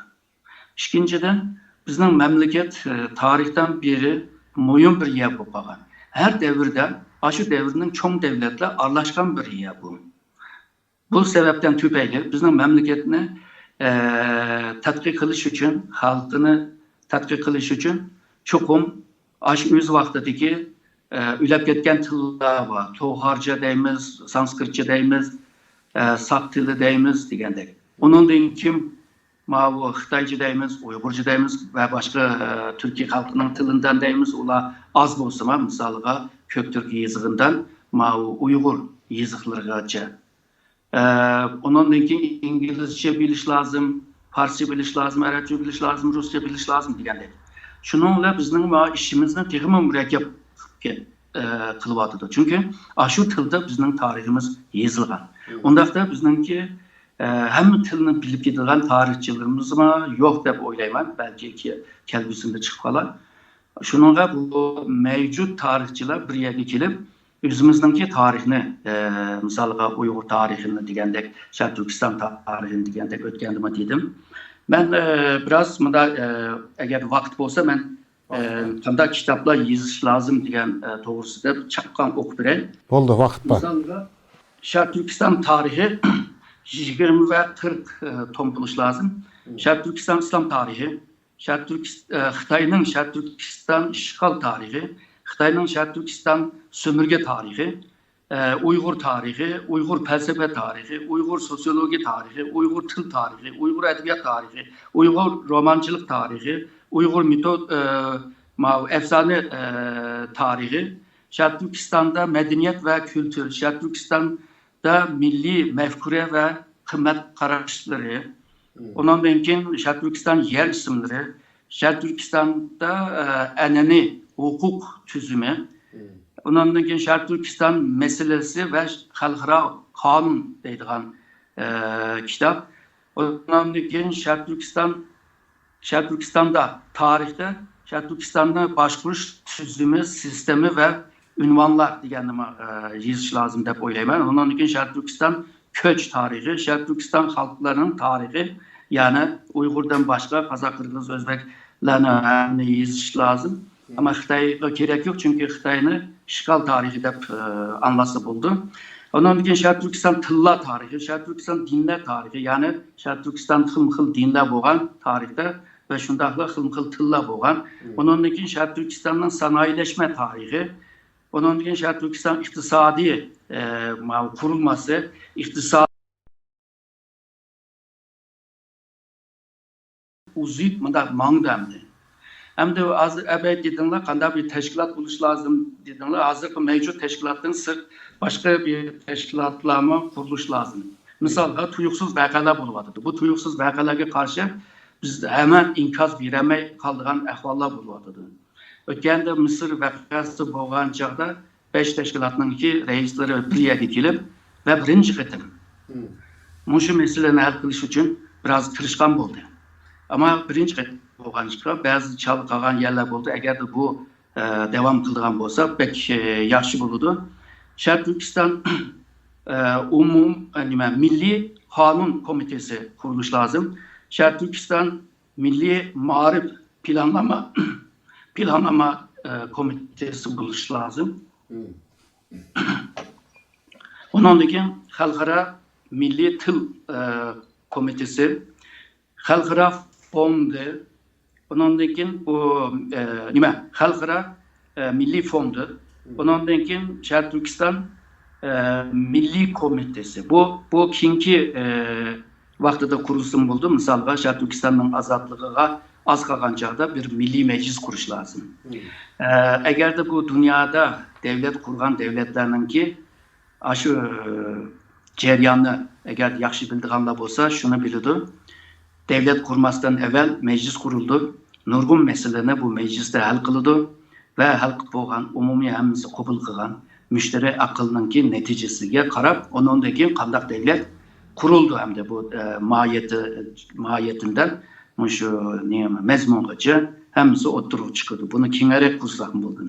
İkinciden bizning memleket tarihten beri moyun bir yer bu bağın. Her devirde, aşı devrinin çoğun devletler arlaşkan bir yer bu. Bu sebepten tüpeyli bizning memleketini tadqiq qilish uchun, xalqini tadqiq qilish uchun cho'qim o'z vaqtidagi ülep ketken tillar var. Toğarca deymiz, Sanskritçe deymiz, Sak tili deymiz degandek. Onun da kim bu Xitaycı deymiz, Uygurcu deymiz ve başka Türkiye halkının tilinden deymiz. Ular az bolsa misalga Köktürk yazığından Uygur yazıklarıgacha. Onun da kim İngilizce biliş lazım, Farsça biliş lazım, Arapça biliş lazım, Rusça biliş lazım degandek. Şununla bizning işimizni texmi murakkab qılıbatıdır. Çünkü şu tilde bizning tariximiz yazılgan. Ondaqda bizningki hamma tilni bilib ketadigan tarixchilarimiz yo'q deb o'ylayman. Balki kelgusida chiqib qolar. Shuningga bu mavjud tarixchilar bir yerga kelib, o'zimizningki tarixni, misolga Uyg'ur tarixini degandek, Sharq Turkiston tarixini degandek o'tgandimi dedim. Ben biraz eğer vaqt bo'lsa men qanday kitoblar yozish lozim degan to'g'risida chaqqon o'qib beray. Bo'ldi, vaqt bor. Misalga Sharq Turkiston tarixi 20 ve 40 tom buluş lazım. Sharq Turkiston İslam tarihi, Xitayning Sharq Turkiston işgal tarihi, Xitayning Sharq Turkiston sömürge tarihi, Uygur tarihi, Uygur felsefe tarihi, Uygur sosyoloji tarihi, Uygur til tarihi, Uygur edebiyat tarihi, Uygur romancılık tarihi, Uygur efsane tarihi, Sharq Turkiston'da medeniyet ve kültür, Sharq Turkiston'da milli mefkure ve kıymet qarashları, ondan keyin Sharq Turkiston yer isimleri, Sharq Turkiston'da an'anaviy hukuk tüzümü, ondan keyin Sharq Turkiston meselesi ve xalqaro qonun deydigan kitap. Ondan keyin Sharq Turkiston'da tarihte Sharq Turkiston'da başkuruş tüzümü, sistemi ve ünvanlar deganimi yozish lazım deb o'ylayman. Ondan keyin Sharq Turkiston köç tarihi, Sharq Turkiston xalqlarining tarihi, yani Uygur'dan başka Kazak, Kırgız, Özbeklarni yozish lazım. Ama Xitayga gerek yok çünkü Xitayni işgal tarihi deb anlasa bo'ldi. Ondan keyin Sharq Turkiston tillar tarihi, Sharq Turkiston dinler tarihi, yani Sharq Turkiston xil dinler bo'lgan tarixda ve shundaqla xil tillar bo'lgan. Ondan keyin Sharq Turkistonning sanoiyleşme tarihi, ondan keyin Sharq Turkiston iqtisodiy qurilmasi, iqtisod uzun mangdamdi. Hem de az evvel dedinler, qanday bir teşkilat buluş lazım dedinler. Hazır mevcut teşkilatın sırf başka bir teşkilatlarma kuruluş lazım. Mesela tuyuksuz vakalar buluvadı. Bu tuyuksuz vakalara karşı biz hemen inkaz veremey kaldığan ahvallar buluvadı. Ötkende Mısır vakası boğan çağda 5 teşkilatının ki reisleri bir yere gelip ve birinci qitim şu meseleni hal qilish uchun biraz tirishqan bo'ldi. Ama birinci qitim bo'lgancha ba'zi chalib qolgan yerlar bo'ldi. Agar bu devam qilgan bo'lsa pek yaxshi bo'ladi. Sharq Turkiston Milli Kanun Komitesi kuruluş lazım. Sharq Turkiston Milli Marif Planlama Komitesi kuruluş lazım. Ondan keyin Xalqaro Milli Til Komitesi, Xalqaro Fondi, ondan keyin bu Xalqaro Milli Fondi, ondan keyin Sharq Turkiston Milli Komitesi. Bu keyingi vaqtida qurilsin bo'ldi. Misalga Sharq Turkistonning ozodligiga az qolgan chog'da bir milliy meclis qurish lazım. Eğer de bu dünyada devlet kurgan devletlarninki şu ceryonni eğer yaxshi bildiganlar bo'lsa, şunu biladi. Devlet kurmasdan evvel meclis kuruldu. Nurgun meselelerini bu mecliste hal kıldı ve hal bo'lgan umumiy hammasi qabul qilgan müşteri aqlninki neticesiga qarab, ondan keyin qanday devlet kuruldu hem de bu mahiyetinden şu mezmungacha hammasi o'ttirib chiqadi. Buni kengaroq qilsam bo'ldi.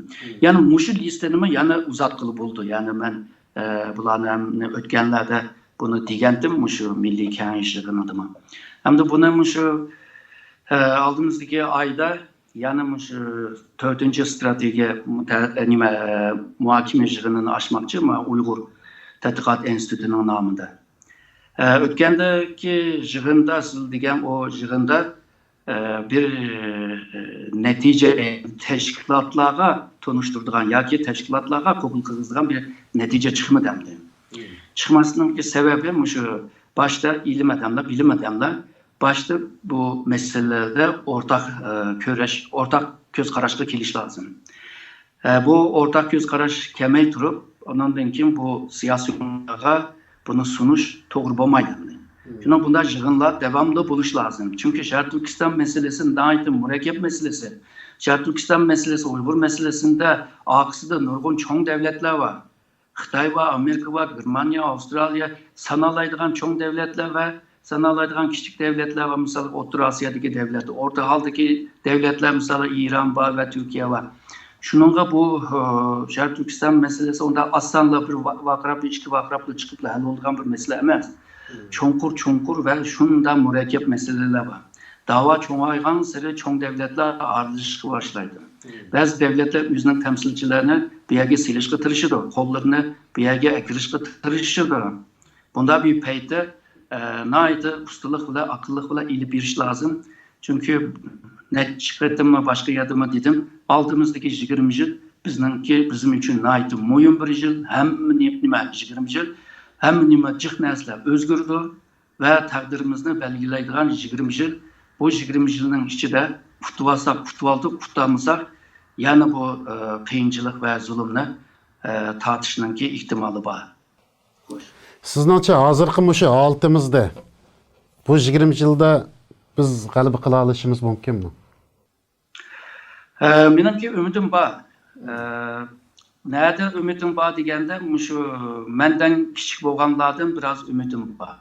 Yani mushu listanimi yana uzatqili bo'ldi. Yani men bularni o'tganlarda buni degandim, mushu Milliy Kengashligini. Hem de buni şu aldığımızdaki ayda yani şu 4. strateji muhakeme yığınını açmakçı Uygur Tədqiqat Enstitüsünün namında. Ötkendeki jığında, siz degan o jığında bir netice teşkilatlarga tonuşturduğun yoki teşkilatlarga kabul kılgızdıgan bir netice çıkmadı demdi. Çıkmasının sebebi şu başta ilim adamlar, bilim adamlar başta bu meselelerde ortak ortak göz kararışga keliş lazım. Bu ortak göz kararış kemey turup, ondan keyin bu siyasi konulara bunu sunuş to'g'ri bo'lmaydi. Şuna bunda yığınlar devamlı buluş lazım. Çünkü Şarkı Türkistan meselesi nayet murakkab meselesi. Şarkı Türkistan meselesi, Uygur meselesinde aksıda nurgun çoğun devletler var. Xitay var, Amerika var, Germaniya, Avustralya sanalaydıgan çoğun devletler var. Sanalaydıgan küçük devletler var. Mesela Orta Asya'daki devletler, Orta Hal'daki devletler mesela İran var ve Türkiye var. Şununla bu Şarkı Türkistan meselesi onda aslanla bir vakraplı, içki vakraplı çıkıp hal olduğun bir mesele emez. Çonkur ve şunda murakkab meseleler var. Dava çoğaygan sırı çoğun devletler ardışıkı başlaydı. Bazı devletler özünün temsilcilerini bir yerge silişki tırışıdı. Kollarını bir yerge ekirişki tırışıdı. Bunda bir peyte naydı ustalık ve akıllık ve ili bir iş lazım. Çünkü ne çıkarttım mı başka yadımı dedim. Aldığımızdaki 20 yıl bizim için naydı muhim bir yıl. Hem nime 20 yıl. Hem nime cık nesler özgürdü ve takdirimizni belgileydiğin 20 yıl. Bu 20 yılın içinde kutvalsak, kutlamazsak yani bu kıyınçılık ve zulümle tartışının ki ihtimali var. Sizningcha hozirgi mushu oltimizda bu 20 yilda biz g'alaba qila olishimiz mumkinmi? Menimki ümidim var. Nerede ümidim var degende mushu menden kichik bo'lganlardan biraz ümidim var.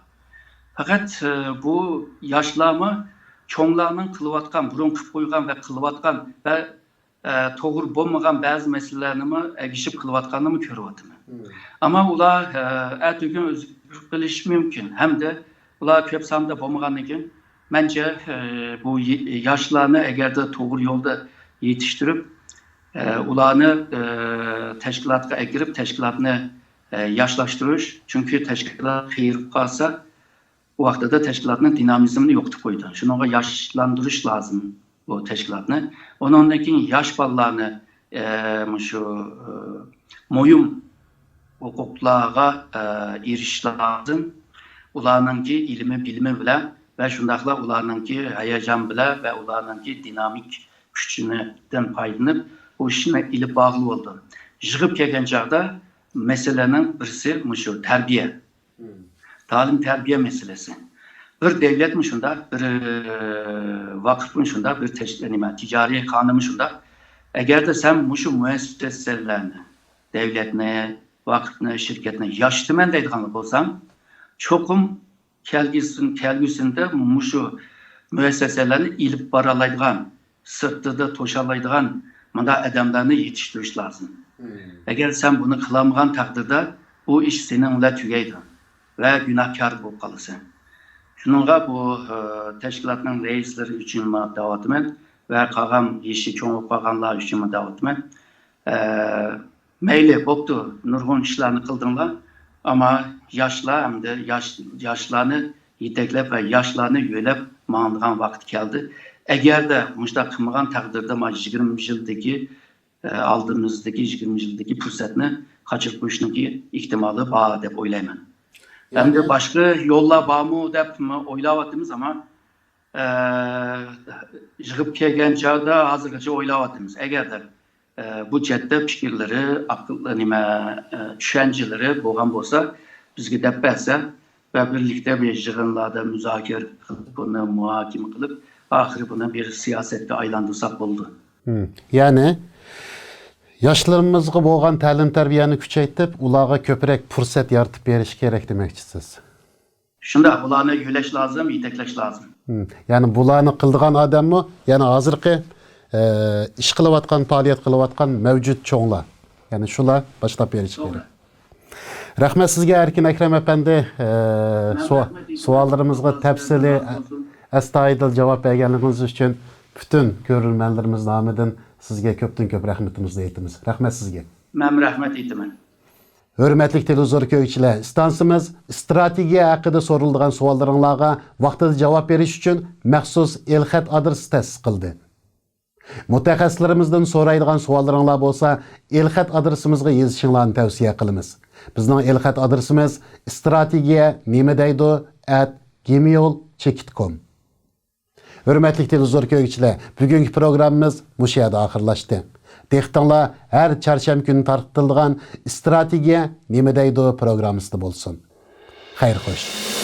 Fakat bu yaşlarımı çoğunlarının kılıvatkan, burun kıp koygan ve kılıvatkan ve toğur bulmagan bazı meselelerini egişip kılıvatkanını körüvatım. Ama ular ertügün özgürlük biliş mümkün. Hem de ular köp sandı bulmagan için bence bu yaşlarını eğer de toğur yolda yetiştirip ularını teşkilatka egirip teşkilatını yaşlaştırış. Çünkü teşkilat kıyırıp kalsa o vakti de teşkilatının dinamizmini yoktu koydu. Şuna yaşlandırış lazım bu teşkilatını. Onundaki yaş ballarını moyum hukuklara iriş lazım. Ularınki ilmi bilimi bile ve şundakla ularınki heyecan bile ve ularınki dinamik güçünden paylanıp o işine ilip bağlı oldu. Jığıp kelgen çağda meselenin birisi terbiye. Talim terbiye meselesi. Bir devlet şunda, bir vakıf şunda, bir ticari kanun şunda. Eğer de sen şu müesseselerini, devletine, vakıfına, şirketine yaştımen deydiğini olsan, çokum kelgüsünde şu müesseselerini ilip baralaydıgan, sırtı da toşalaydıgan manda adamlarını yetiştiriş lazım. Eğer sen bunu kılamıgan takdirde bu iş seninle tügeydi. Ve günahkar bulup kalırsın. Şununla bu teşkilatın reisleri için davatmen ve kağam işi çoğu kağanlar için davatmen. Meyli boptu nurgun işlerini kıldırırlar ama yaşlar hem de yaşlarını yeteklep ve yaşlarını yölep mağındıgan vakit geldi. Eğer de muşta kımıgan takdirde 20 yıldaki aldığımızdaki 20 yıldaki fırsatını kaçırıp koyuşunki ihtimali bağ dep oylayman. Hem de başka yolla bağımı dep oylavatımız ama jığıp kelgen çağda hazırgacha oylavatımız. Eğer de bu cette fikirleri, akıllı düşünceleri boğan bolsa bizge dep berse ve birlikte bir jığınlarda müzakere kılıp bunu muhakeme kılıp ahiri bunu bir siyasette aylandırsak oldu. Yani yaşlarımızga bolgan ta'lim tarbiyani kuchaytib, ularga ko'proq fursat yaratib berish kerak demoqchisiz. Shunda ularni yo'lash lazım, yetaklash lazım. Yani bularni qildigan odammi, yani hozirgi ish qilayotgan, faoliyat qilayotgan mavjud cho'nglar. Yani shular boshlab berish kerak. Rahmat sizga Erkin Akram efendi savollarımizga tafsili astoydil javob berganingiz uchun bütün ko'rganlarimiz nomidan sizga ko'pdan ko'p rahmatimizni aytamiz. Rahmat sizga. Men rahmat aytaman. Hürmetlik televizor köykçiler, stansımız strategiya hakkında sorulduğun suallarınlarga vaqtida cevap veriş için məxsus elxat adresi təsis qildi. Mutaxassislerimizden soraydigan suallarınlar bolsa, elxat adresimizga yazışınlarni tavsiya qilamiz. Bizning elxat adresimiz strategiya@gmail.com. Hürmetlik televizor köykçiler, bugünkü programımız bu yerda ahırlaştı. Dehqonlar her çarşamba günü tarqatilgan strategiya nima deydi programımızda bolsun. Xayr xo'sh.